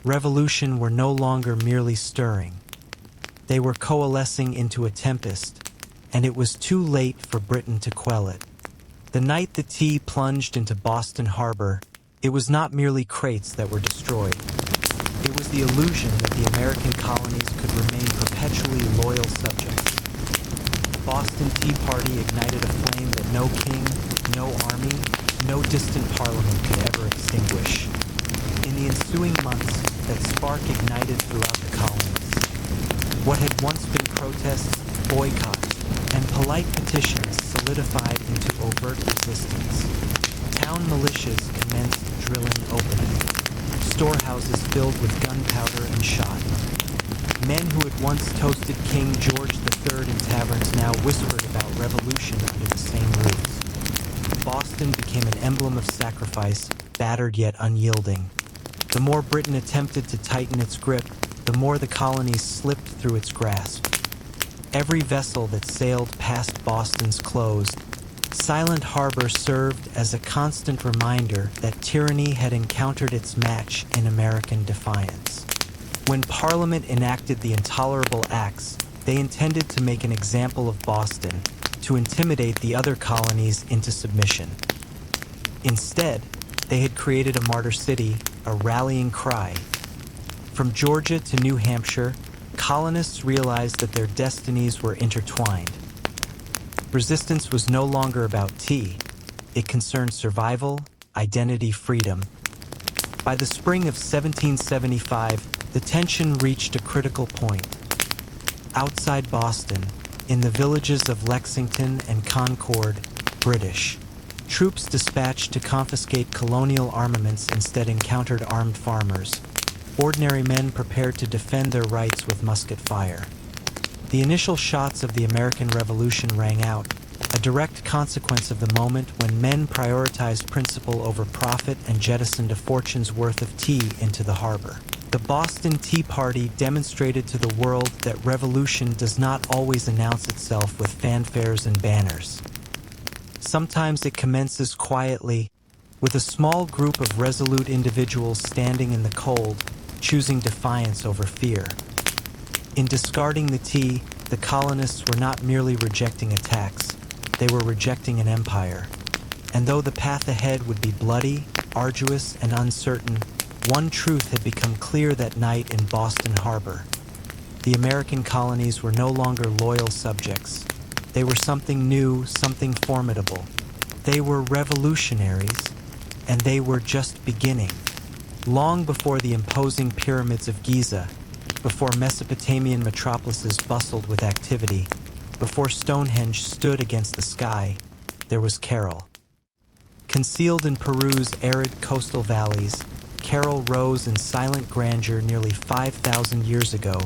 revolution were no longer merely stirring. They were coalescing into a tempest, and it was too late for Britain to quell it. The night the tea plunged into Boston Harbor, it was not merely crates that were destroyed. It was the illusion that the American colonies could remain perpetually loyal subjects. The Boston Tea Party ignited a flame that no king, no army, no distant parliament could ever extinguish. In the ensuing months, that spark ignited throughout the colonies. What had once been protests, boycotts, and polite petitions solidified into overt resistance. Town militias commenced drilling openly. Storehouses filled with gunpowder and shot. Men who had once toasted King George III in taverns now whispered about revolution under the same roofs. Boston became an emblem of sacrifice, battered yet unyielding. The more Britain attempted to tighten its grip, the more the colonies slipped through its grasp. Every vessel that sailed past Boston's closed, silent harbor served as a constant reminder that tyranny had encountered its match in American defiance. When Parliament enacted the Intolerable Acts, they intended to make an example of Boston, to intimidate the other colonies into submission. Instead, they had created a martyr city, a rallying cry. From Georgia to New Hampshire, colonists realized that their destinies were intertwined. Resistance was no longer about tea. It concerned survival, identity, freedom. By the spring of 1775, the tension reached a critical point. Outside Boston, in the villages of Lexington and Concord, British troops dispatched to confiscate colonial armaments instead encountered armed farmers. Ordinary men prepared to defend their rights with musket fire. The initial shots of the American Revolution rang out, a direct consequence of the moment when men prioritized principle over profit and jettisoned a fortune's worth of tea into the harbor. The Boston Tea Party demonstrated to the world that revolution does not always announce itself with fanfares and banners. Sometimes it commences quietly, with a small group of resolute individuals standing in the cold, choosing defiance over fear. In discarding the tea, the colonists were not merely rejecting a tax, they were rejecting an empire. And though the path ahead would be bloody, arduous, and uncertain, one truth had become clear that night in Boston Harbor. The American colonies were no longer loyal subjects. They were something new, something formidable. They were revolutionaries, and they were just beginning. Long before the imposing pyramids of Giza, before Mesopotamian metropolises bustled with activity, before Stonehenge stood against the sky, there was Carroll. Concealed in Peru's arid coastal valleys, Carroll rose in silent grandeur nearly 5,000 years ago,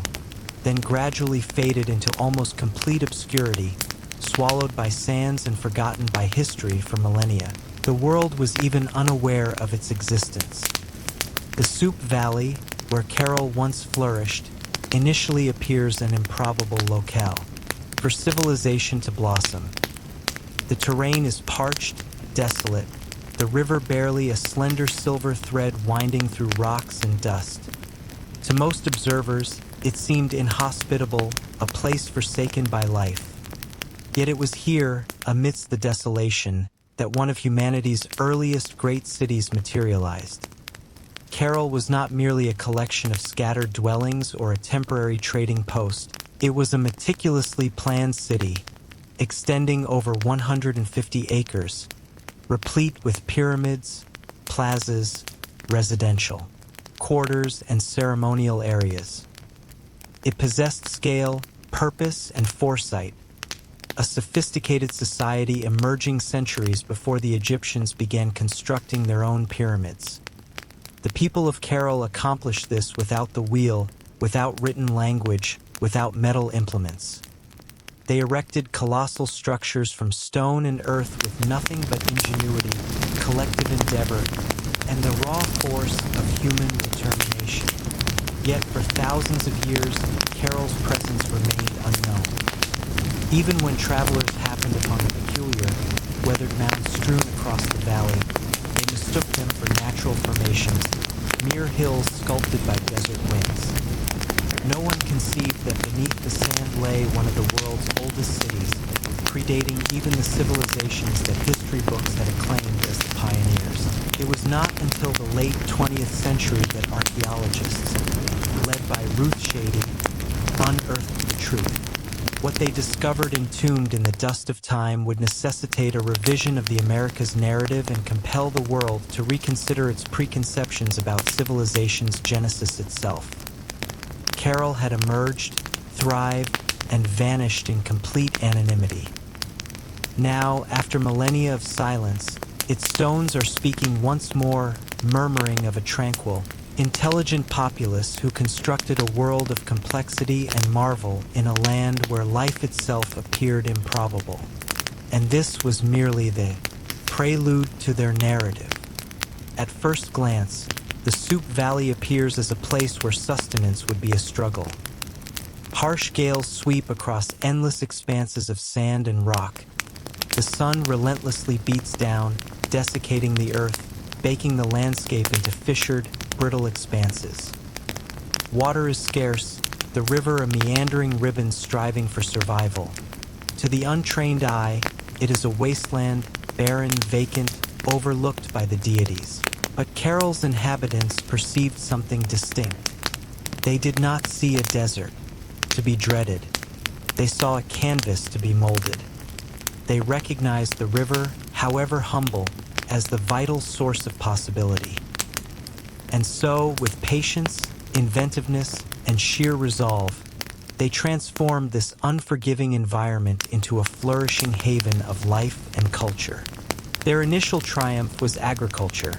then gradually faded into almost complete obscurity, swallowed by sands and forgotten by history for millennia. The world was even unaware of its existence. The Soup Valley, where Carroll once flourished, initially appears an improbable locale for civilization to blossom. The terrain is parched, desolate, the river barely a slender silver thread winding through rocks and dust. To most observers, it seemed inhospitable, a place forsaken by life. Yet it was here, amidst the desolation, that one of humanity's earliest great cities materialized. Carroll was not merely a collection of scattered dwellings or a temporary trading post. It was a meticulously planned city, extending over 150 acres, replete with pyramids, plazas, residential quarters, and ceremonial areas. It possessed scale, purpose, and foresight. a sophisticated society emerging centuries before the Egyptians began constructing their own pyramids. The people of Caral accomplished this without the wheel, without written language, without metal implements. They erected colossal structures from stone and earth with nothing but ingenuity, collective endeavor, and the raw force of human determination. Yet for thousands of years, Caral's presence remained unknown. Even when travelers happened upon the peculiar, weathered mounds strewn across the valley, they mistook them for natural formations, mere hills sculpted by desert winds. No one conceived that beneath the sand lay one of the world's oldest cities, predating even the civilizations that history books had acclaimed as the pioneers. It was not until the late 20th century that archaeologists, led by Ruth Shady, unearthed the truth. What they discovered entombed in the dust of time would necessitate a revision of the Americas narrative and compel the world to reconsider its preconceptions about civilization's genesis itself. Caral had emerged, thrived, and vanished in complete anonymity. Now, after millennia of silence, its stones are speaking once more, murmuring of a tranquil, intelligent populace who constructed a world of complexity and marvel in a land where life itself appeared improbable. And this was merely the prelude to their narrative. At first glance, the Soup Valley appears as a place where sustenance would be a struggle. Harsh gales sweep across endless expanses of sand and rock. The sun relentlessly beats down, desiccating the earth, baking the landscape into fissured, brittle expanses. Water is scarce, the river a meandering ribbon striving for survival. To the untrained eye, it is a wasteland, barren, vacant, overlooked by the deities. But Caral's inhabitants perceived something distinct. They did not see a desert, to be dreaded. They saw a canvas to be molded. They recognized the river, however humble, as the vital source of possibility. And so, with patience, inventiveness, and sheer resolve, they transformed this unforgiving environment into a flourishing haven of life and culture. Their initial triumph was agriculture.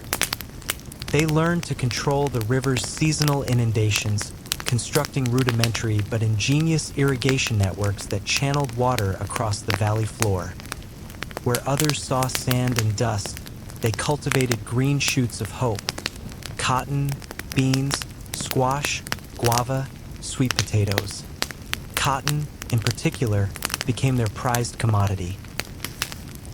They learned to control the river's seasonal inundations, constructing rudimentary but ingenious irrigation networks that channeled water across the valley floor. Where others saw sand and dust, they cultivated green shoots of hope. Cotton, beans, squash, guava, sweet potatoes. Cotton, in particular, became their prized commodity.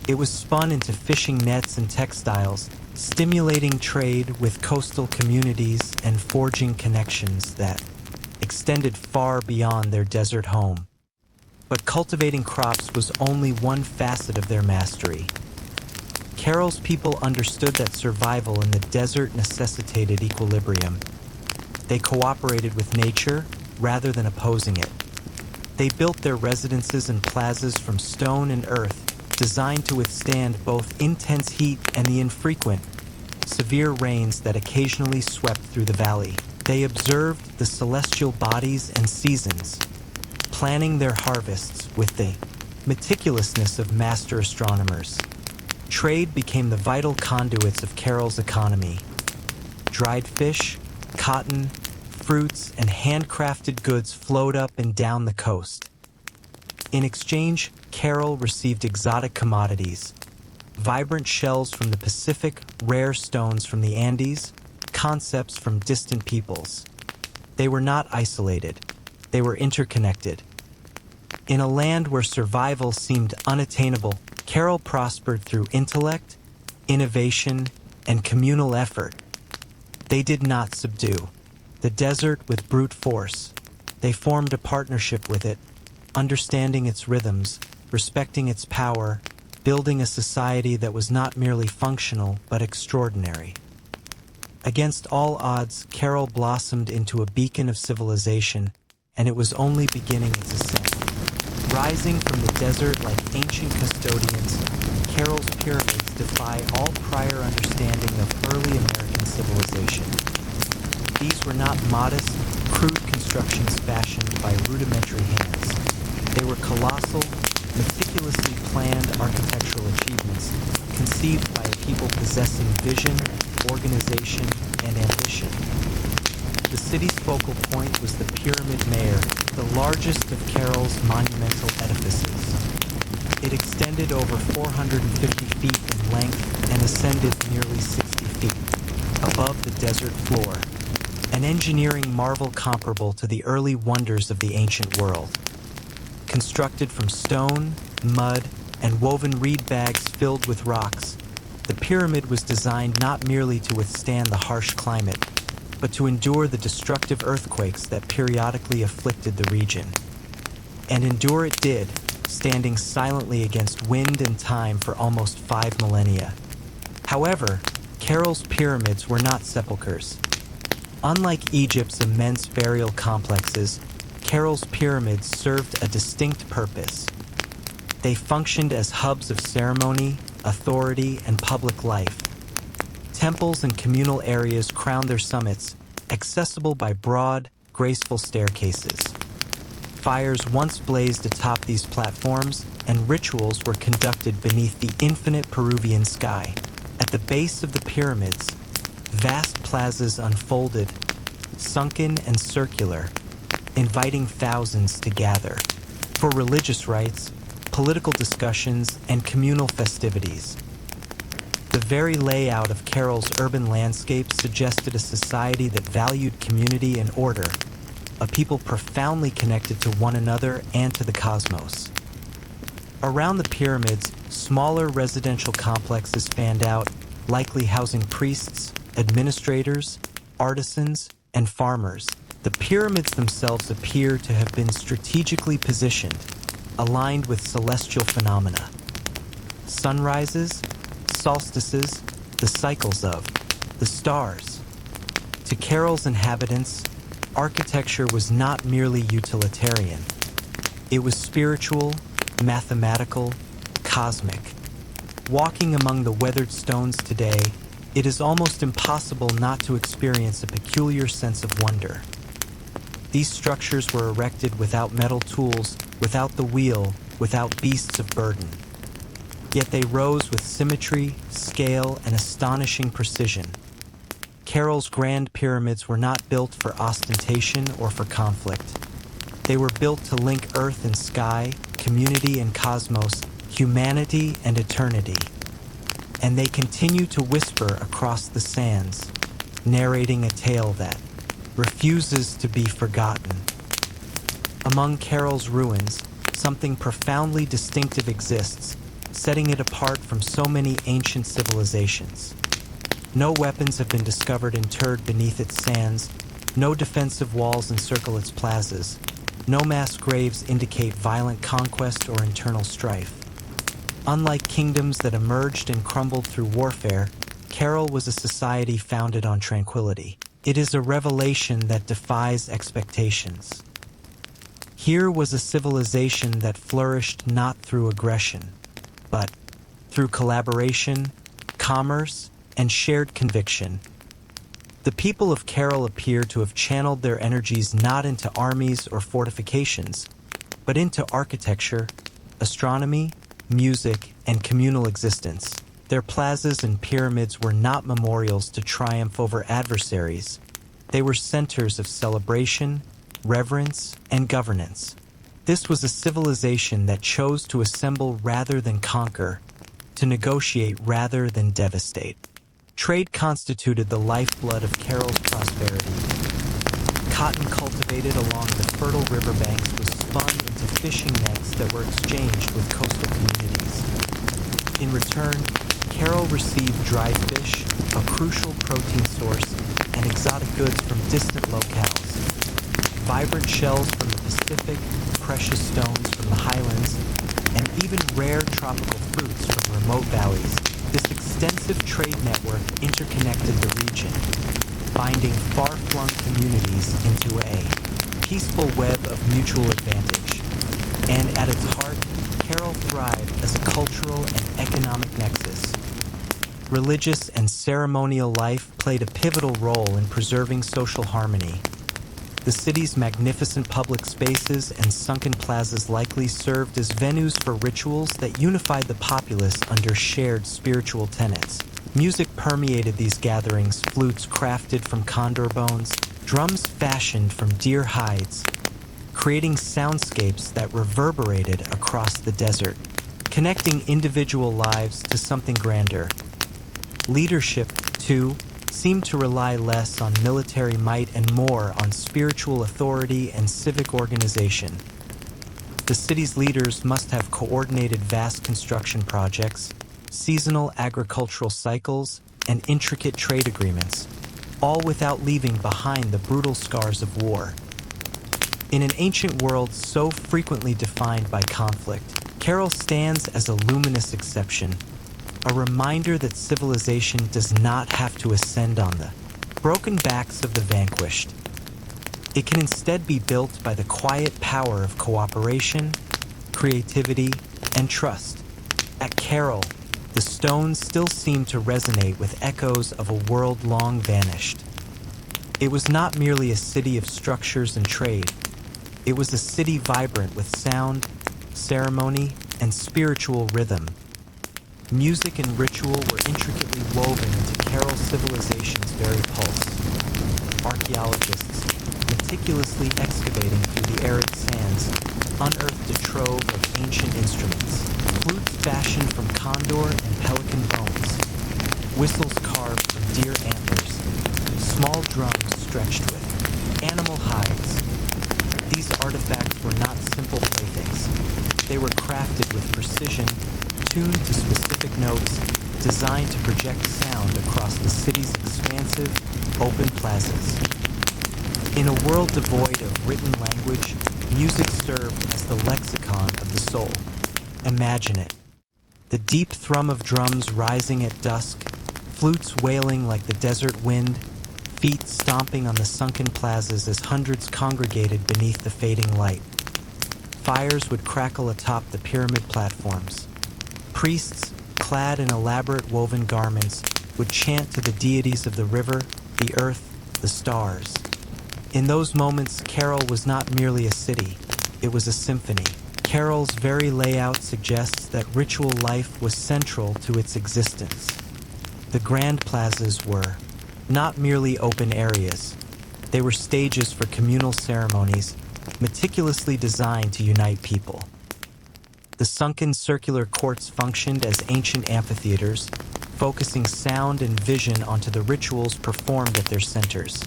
It was spun into fishing nets and textiles, stimulating trade with coastal communities and forging connections that extended far beyond their desert home. But cultivating crops was only one facet of their mastery. Caral's people understood that survival in the desert necessitated equilibrium. They cooperated with nature rather than opposing it. They built their residences and plazas from stone and earth, designed to withstand both intense heat and the infrequent, severe rains that occasionally swept through the valley. They observed the celestial bodies and seasons, planning their harvests with the meticulousness of master astronomers. Trade became the vital conduits of Caral's economy. Dried fish, cotton, fruits, and handcrafted goods flowed up and down the coast. In exchange, Caral received exotic commodities, vibrant shells from the Pacific, rare stones from the Andes, concepts from distant peoples. They were not isolated. They were interconnected. In a land where survival seemed unattainable, Caral prospered through intellect, innovation, and communal effort. They did not subdue the desert with brute force. They formed a partnership with it, understanding its rhythms, respecting its power, building a society that was not merely functional but extraordinary. Against all odds, Caral blossomed into a beacon of civilization, and it was only beginning its ascent. Rising from the desert like ancient custodians, Caral's pyramids defy all prior understanding of early American civilization. These were not modest, crude constructions fashioned by rudimentary hands. They were colossal, meticulously planned architectural achievements conceived by a people possessing vision, organization, and ambition. The city's focal point was the Pyramid Mare, the largest of Carroll's monumental edifices. It extended over 450 feet in length and ascended nearly 60 feet above the desert floor, an engineering marvel comparable to the early wonders of the ancient world. Constructed from stone, mud, and woven reed bags filled with rocks, the pyramid was designed not merely to withstand the harsh climate, but to endure the destructive earthquakes that periodically afflicted the region. And endure it did, standing silently against wind and time for almost 5 millennia. However, Carroll's pyramids were not sepulchres. Unlike Egypt's immense burial complexes, Carroll's pyramids served a distinct purpose. They functioned as hubs of ceremony, authority, and public life. Temples and communal areas crowned their summits, accessible by broad, graceful staircases. Fires once blazed atop these platforms, and rituals were conducted beneath the infinite Peruvian sky. At the base of the pyramids, vast plazas unfolded, sunken and circular, inviting thousands to gather for religious rites, political discussions, and communal festivities. The very layout of Carroll's urban landscape suggested a society that valued community and order, a people profoundly connected to one another and to the cosmos. Around the pyramids, smaller residential complexes fanned out, likely housing priests, administrators, artisans, and farmers. The pyramids themselves appear to have been strategically positioned, aligned with celestial phenomena. Sunrises, solstices, the cycles of the stars. To Carroll's inhabitants, architecture was not merely utilitarian. It was spiritual, mathematical, cosmic. Walking among the weathered stones today, it is almost impossible not to experience a peculiar sense of wonder. These structures were erected without metal tools, without the wheel, without beasts of burden. Yet they rose with symmetry, scale, and astonishing precision. Carroll's grand pyramids were not built for ostentation or for conflict. They were built to link earth and sky, community and cosmos, humanity and eternity. And they continue to whisper across the sands, narrating a tale that refuses to be forgotten. Among Carroll's ruins, something profoundly distinctive exists, setting it apart from so many ancient civilizations. No weapons have been discovered interred beneath its sands, no defensive walls encircle its plazas, no mass graves indicate violent conquest or internal strife. Unlike kingdoms that emerged and crumbled through warfare, Carroll was a society founded on tranquility. It is a revelation that defies expectations. Here was a civilization that flourished not through aggression, but through collaboration, commerce, and shared conviction. The people of Carroll appear to have channeled their energies not into armies or fortifications, but into architecture, astronomy, music, and communal existence. Their plazas and pyramids were not memorials to triumph over adversaries. They were centers of celebration, reverence, and governance. This was a civilization that chose to assemble rather than conquer, to negotiate rather than devastate. Trade constituted the lifeblood of Carroll's prosperity. Cotton cultivated along the fertile riverbanks was spun into fishing nets that were exchanged with coastal communities. In return, Carroll received dried fish, a crucial protein source, and exotic goods from distant locales. Vibrant shells from the Pacific, precious stones from the highlands, and even rare tropical fruits from remote valleys. This extensive trade network interconnected the region, binding far-flung communities into a peaceful web of mutual advantage. And at its heart, Carroll thrived as a cultural and economic nexus. Religious and ceremonial life played a pivotal role in preserving social harmony. The city's magnificent public spaces and sunken plazas likely served as venues for rituals that unified the populace under shared spiritual tenets. Music permeated these gatherings, flutes crafted from condor bones, drums fashioned from deer hides, creating soundscapes that reverberated across the desert, connecting individual lives to something grander. Leadership, too, seemed to rely less on military might and more on spiritual authority and civic organization. The city's leaders must have coordinated vast construction projects, seasonal agricultural cycles, and intricate trade agreements, all without leaving behind the brutal scars of war. In an ancient world so frequently defined by conflict, Carol stands as a luminous exception, a reminder that civilization does not have to ascend on the broken backs of the vanquished. It can instead be built by the quiet power of cooperation, creativity, and trust. At Carol, the stones still seem to resonate with echoes of a world long vanished. It was not merely a city of structures and trade. It was a city vibrant with sound, ceremony, and spiritual rhythm. Music and ritual were intricately woven into Carol civilization's very pulse. Archaeologists, meticulously excavating through the arid sands, unearthed a trove of ancient instruments, flutes fashioned from condor and pelican bones, whistles carved from deer antlers, small drums stretched with animal hides. These artifacts were not simple playthings. They were crafted with precision, tuned to specific notes, designed to project sound across the city's expansive, open plazas. In a world devoid of written language, music served as the lexicon of the soul. Imagine it. The deep thrum of drums rising at dusk, flutes wailing like the desert wind, feet stomping on the sunken plazas as hundreds congregated beneath the fading light. Fires would crackle atop the pyramid platforms. Priests, clad in elaborate woven garments, would chant to the deities of the river, the earth, the stars. In those moments, Carol was not merely a city, it was a symphony. Carol's very layout suggests that ritual life was central to its existence. The grand plazas were not merely open areas. They were stages for communal ceremonies, meticulously designed to unite people. The sunken circular courts functioned as ancient amphitheaters, focusing sound and vision onto the rituals performed at their centers.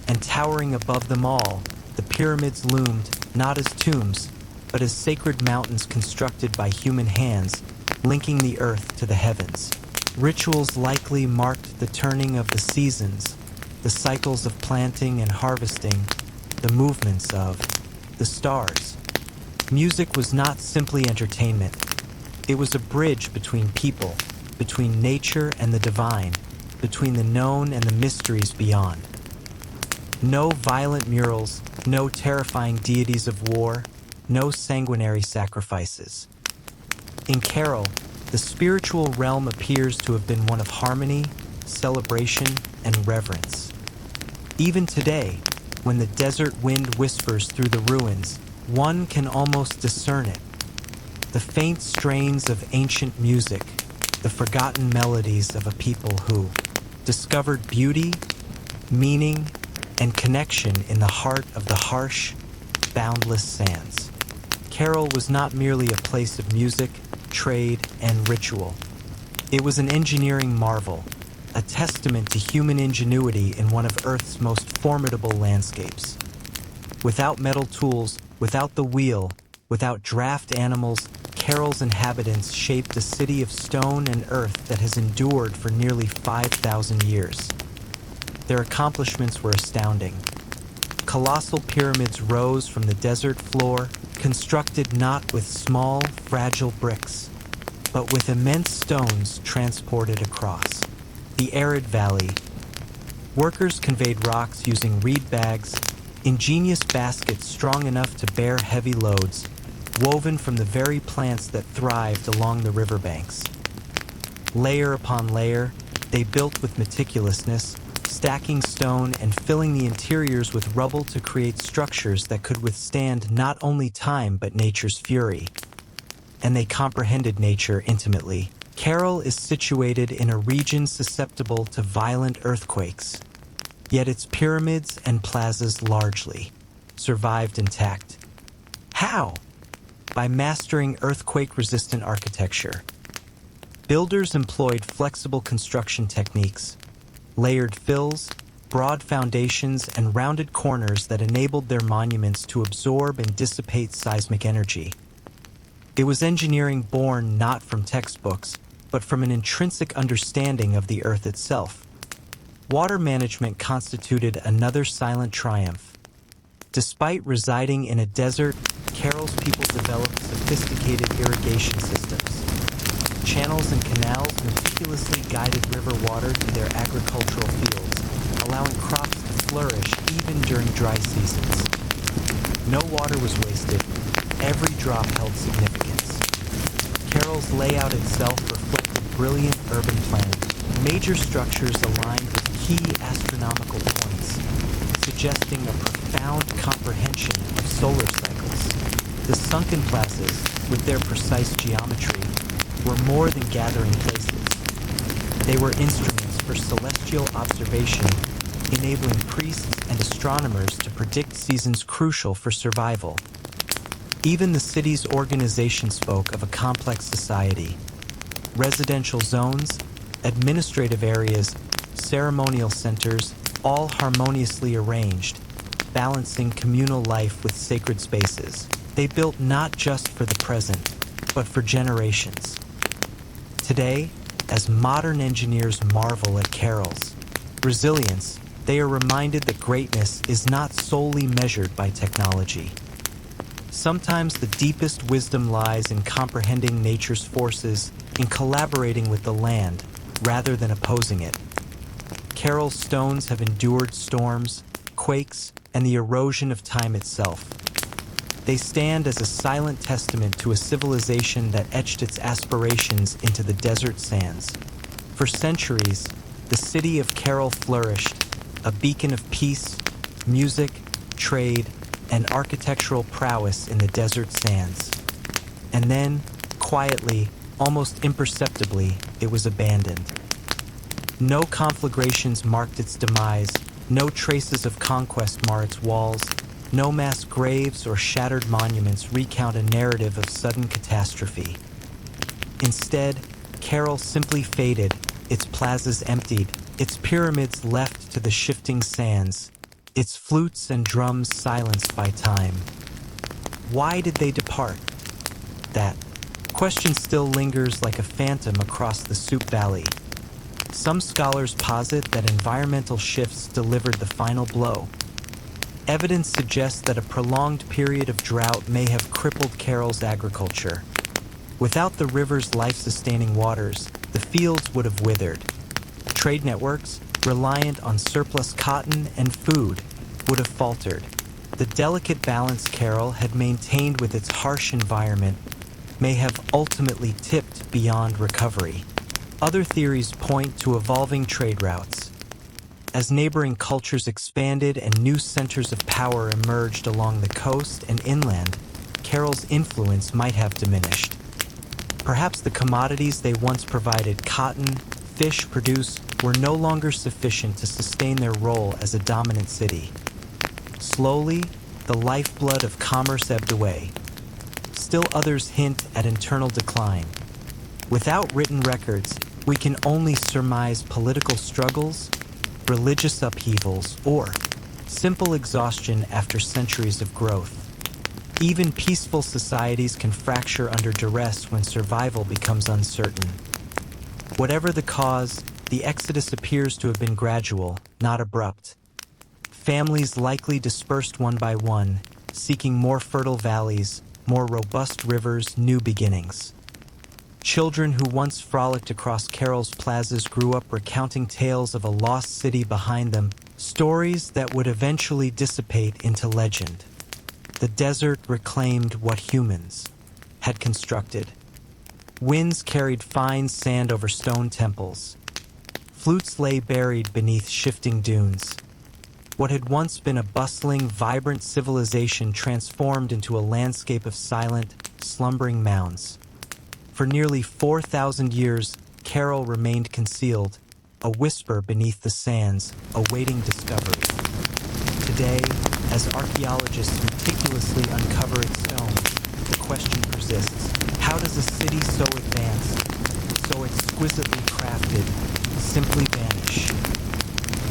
And towering above them all, the pyramids loomed not as tombs, but as sacred mountains constructed by human hands, linking the earth to the heavens. Rituals likely marked the turning of the seasons, the cycles of planting and harvesting, the movements of the stars. Music was not simply entertainment. It was a bridge between people, between nature and the divine, between the known and the mysteries beyond. No violent murals, no terrifying deities of war, no sanguinary sacrifices. In Carol, the spiritual realm appears to have been one of harmony, celebration, and reverence. Even today, when the desert wind whispers through the ruins, one can almost discern it. The faint strains of ancient music, the forgotten melodies of a people who discovered beauty, meaning, and connection in the heart of the harsh, boundless sands. Carol was not merely a place of music, trade, and ritual. It was an engineering marvel, a testament to human ingenuity in one of Earth's most formidable landscapes. Without metal tools, without the wheel, without draft animals, Carol's inhabitants shaped a city of stone and earth that has endured for nearly 5,000 years. Their accomplishments were astounding. Colossal pyramids rose from the desert floor, constructed not with small, fragile bricks, but with immense stones transported across. The arid valley. Workers conveyed rocks using reed bags, ingenious baskets strong enough to bear heavy loads, woven from the very plants that thrived along the riverbanks. Layer upon layer, they built with meticulousness, stacking stone and filling the interiors with rubble to create structures that could withstand not only time but nature's fury. And they comprehended nature intimately. Carroll is situated in a region susceptible to violent earthquakes, yet its pyramids and plazas largely survived intact. How? By mastering earthquake-resistant architecture. Builders employed flexible construction techniques, layered fills, broad foundations, and rounded corners that enabled their monuments to absorb and dissipate seismic energy. It was engineering born not from textbooks, but from an intrinsic understanding of the earth itself. Water management constituted another silent triumph. Despite residing in a desert, Carroll's people developed sophisticated irrigation systems. Channels and canals meticulously guided river water to their agricultural fields, allowing crops to flourish even during dry seasons. No water was wasted. Every drop held significance. Carroll's layout itself reflected brilliant urban planning. Major structures aligned with key astronomical points, suggesting a profound comprehension of solar cycles. The sunken plazas, with their precise geometry, were more than gathering places. They were instruments for celestial observation, enabling priests and astronomers to predict seasons crucial for survival. Even the city's organization spoke of a complex society. Residential zones, administrative areas, ceremonial centers, all harmoniously arranged, balancing communal life with sacred spaces. They built not just for the present, but for generations. Today, as modern engineers marvel at Carroll's resilience, they are reminded that greatness is not solely measured by technology. Sometimes the deepest wisdom lies in comprehending nature's forces, in collaborating with the land, rather than opposing it. Carroll's stones have endured storms, quakes, and the erosion of time itself. They stand as a silent testament to a civilization that etched its aspirations into the desert sands. For centuries, the city of Carroll flourished, a beacon of peace, music, trade, and architectural prowess in the desert sands. And then, quietly, almost imperceptibly, it was abandoned. No conflagrations marked its demise, no traces of conquest mar its walls, no mass graves or shattered monuments recount a narrative of sudden catastrophe. Instead, Carroll simply faded, its plazas emptied, its pyramids left to the shifting sands, its flutes and drums silenced by time. Why did they depart? That question still lingers like a phantom across the Soup Valley. Some scholars posit that environmental shifts delivered the final blow. Evidence suggests that a prolonged period of drought may have crippled Carroll's agriculture. Without the river's life-sustaining waters, the fields would have withered. Trade networks, reliant on surplus cotton and food, would have faltered. The delicate balance Carroll had maintained with its harsh environment may have ultimately tipped beyond recovery. Other theories point to evolving trade routes. As neighboring cultures expanded and new centers of power emerged along the coast and inland, Carroll's influence might have diminished. Perhaps the commodities they once provided, cotton, fish produced, were no longer sufficient to sustain their role as a dominant city. Slowly, the lifeblood of commerce ebbed away. Still others hint at internal decline. Without written records, we can only surmise political struggles, religious upheavals, or simple exhaustion after centuries of growth. Even peaceful societies can fracture under duress when survival becomes uncertain. Whatever the cause, the exodus appears to have been gradual, not abrupt. Families likely dispersed one by one, seeking more fertile valleys, more robust rivers, new beginnings. Children who once frolicked across Carroll's plazas grew up recounting tales of a lost city behind them, stories that would eventually dissipate into legend. The desert reclaimed what humans had constructed. Winds carried fine sand over stone temples. Flutes lay buried beneath shifting dunes. What had once been a bustling, vibrant civilization transformed into a landscape of silent, slumbering mounds. For nearly 4,000 years, Carol remained concealed, a whisper beneath the sands, awaiting discovery. Today, as archaeologists meticulously uncover its stone, the question persists: how does a city so advanced, so exquisitely crafted, simply vanish?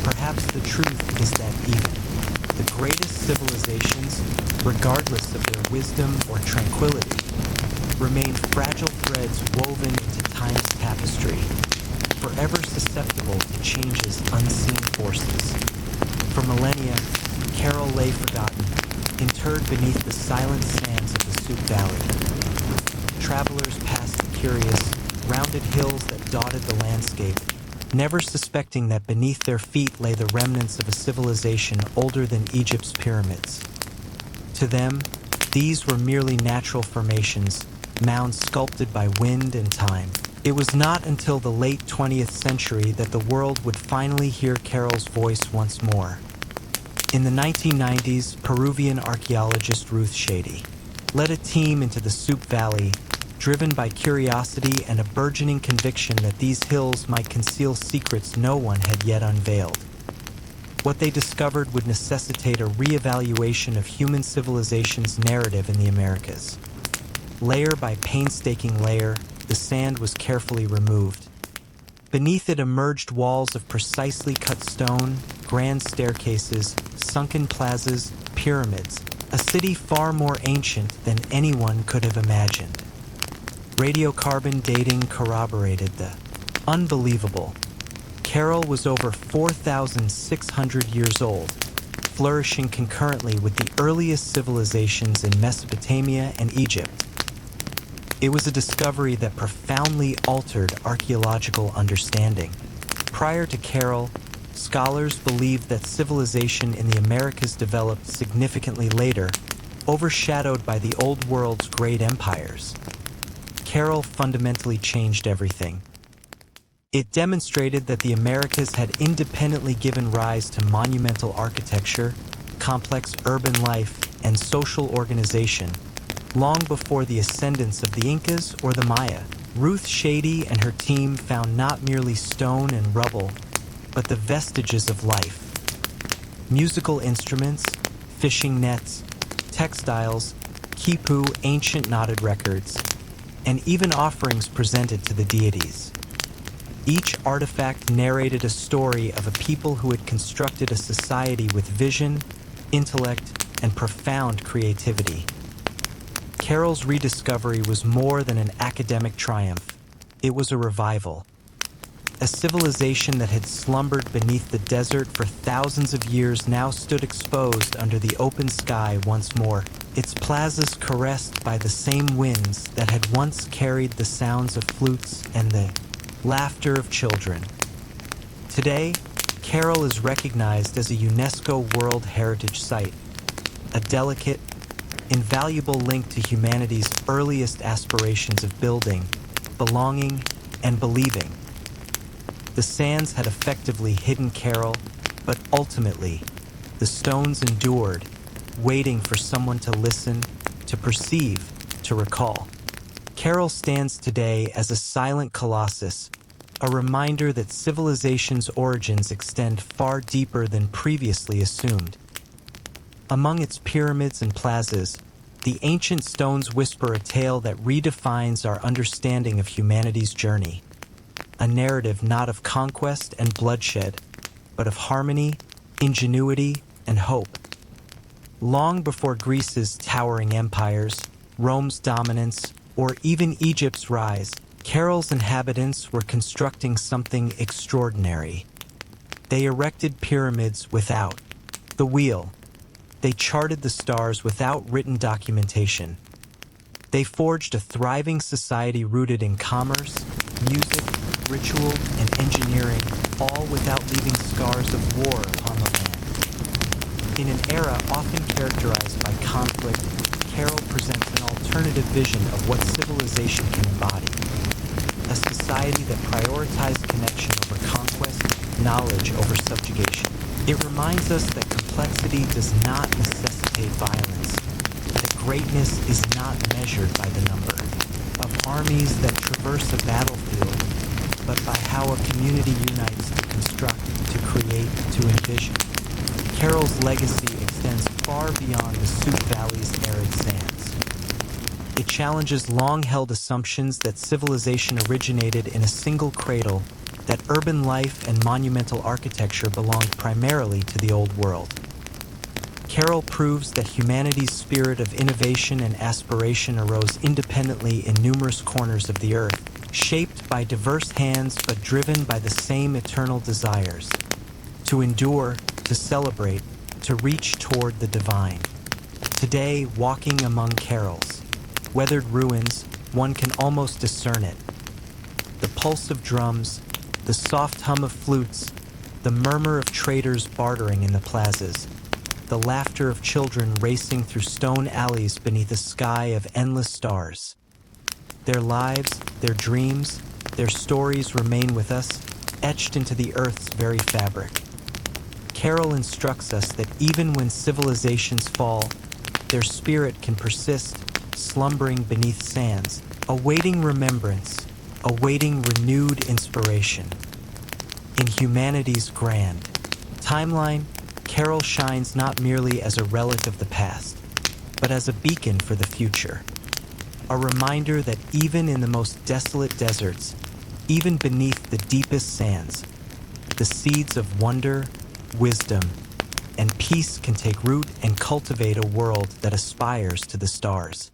Perhaps the truth is that even the greatest civilizations, regardless of their wisdom or tranquility, remain fragile threads woven into time's tapestry, forever susceptible to change's unseen forces. For millennia, Carol lay forgotten, interred beneath the silent sands of the Soup Valley. Travelers passed the curious, rounded hills that dotted the landscape, never suspecting that beneath their feet lay the remnants of a civilization older than Egypt's pyramids. To them, these were merely natural formations, mounds sculpted by wind and time. It was not until the late 20th century that the world would finally hear Carol's voice once more. In the 1990s, Peruvian archaeologist Ruth Shady led a team into the Soup Valley, driven by curiosity and a burgeoning conviction that these hills might conceal secrets no one had yet unveiled. What they discovered would necessitate a re-evaluation of human civilization's narrative in the Americas. Layer by painstaking layer, the sand was carefully removed. Beneath it emerged walls of precisely cut stone, grand staircases, sunken plazas, pyramids, a city far more ancient than anyone could have imagined. Radiocarbon dating corroborated the unbelievable. Carol was over 4,600 years old, flourishing concurrently with the earliest civilizations in Mesopotamia and Egypt. It was a discovery that profoundly altered archaeological understanding. Prior to Carol, scholars believed that civilization in the Americas developed significantly later, overshadowed by the Old World's great empires. Carol fundamentally changed everything. It demonstrated that the Americas had independently given rise to monumental architecture, complex urban life, and social organization, long before the ascendance of the Incas or the Maya. Ruth Shady and her team found not merely stone and rubble, but the vestiges of life. Musical instruments, fishing nets, textiles, quipu, ancient knotted records, and even offerings presented to the deities. Each artifact narrated a story of a people who had constructed a society with vision, intellect, and profound creativity. Carol's rediscovery was more than an academic triumph. It was a revival. A civilization that had slumbered beneath the desert for thousands of years now stood exposed under the open sky once more, its plazas caressed by the same winds that had once carried the sounds of flutes and the laughter of children. Today, Carol is recognized as a UNESCO World Heritage Site, a delicate, invaluable link to humanity's earliest aspirations of building, belonging, and believing. The sands had effectively hidden Carol, but ultimately, the stones endured, waiting for someone to listen, to perceive, to recall. Carol stands today as a silent colossus, a reminder that civilization's origins extend far deeper than previously assumed. Among its pyramids and plazas, the ancient stones whisper a tale that redefines our understanding of humanity's journey. A narrative not of conquest and bloodshed, but of harmony, ingenuity, and hope. Long before Greece's towering empires, Rome's dominance, or even Egypt's rise, Carol's inhabitants were constructing something extraordinary. They erected pyramids without the wheel. They charted the stars without written documentation. They forged a thriving society rooted in commerce, music, ritual, and engineering, all without leaving scars of war upon the land. In an era often characterized by conflict, Carol presents an alternative vision of what civilization can embody. A a society that prioritized connection over conquest, knowledge over subjugation. It reminds us that complexity does not necessitate violence, that greatness is not measured by the number of armies that traverse a battlefield, but by how a community unites to construct, to create, to envision. Carroll's legacy extends far beyond the Soup Valley's arid sands. It challenges long-held assumptions that civilization originated in a single cradle, that urban life and monumental architecture belonged primarily to the Old World. Carroll proves that humanity's spirit of innovation and aspiration arose independently in numerous corners of the earth, shaped by diverse hands but driven by the same eternal desires: to endure, to celebrate, to reach toward the divine. Today, walking among Carroll's weathered ruins, one can almost discern it. The pulse of drums, the soft hum of flutes, the murmur of traders bartering in the plazas, the laughter of children racing through stone alleys beneath a sky of endless stars. Their lives, their dreams, their stories remain with us, etched into the earth's very fabric. Carroll instructs us that even when civilizations fall, their spirit can persist, slumbering beneath sands, awaiting remembrance, awaiting renewed inspiration. In humanity's grand timeline, Carroll shines not merely as a relic of the past, but as a beacon for the future. A reminder that even in the most desolate deserts, even beneath the deepest sands, the seeds of wonder, wisdom, and peace can take root and cultivate a world that aspires to the stars.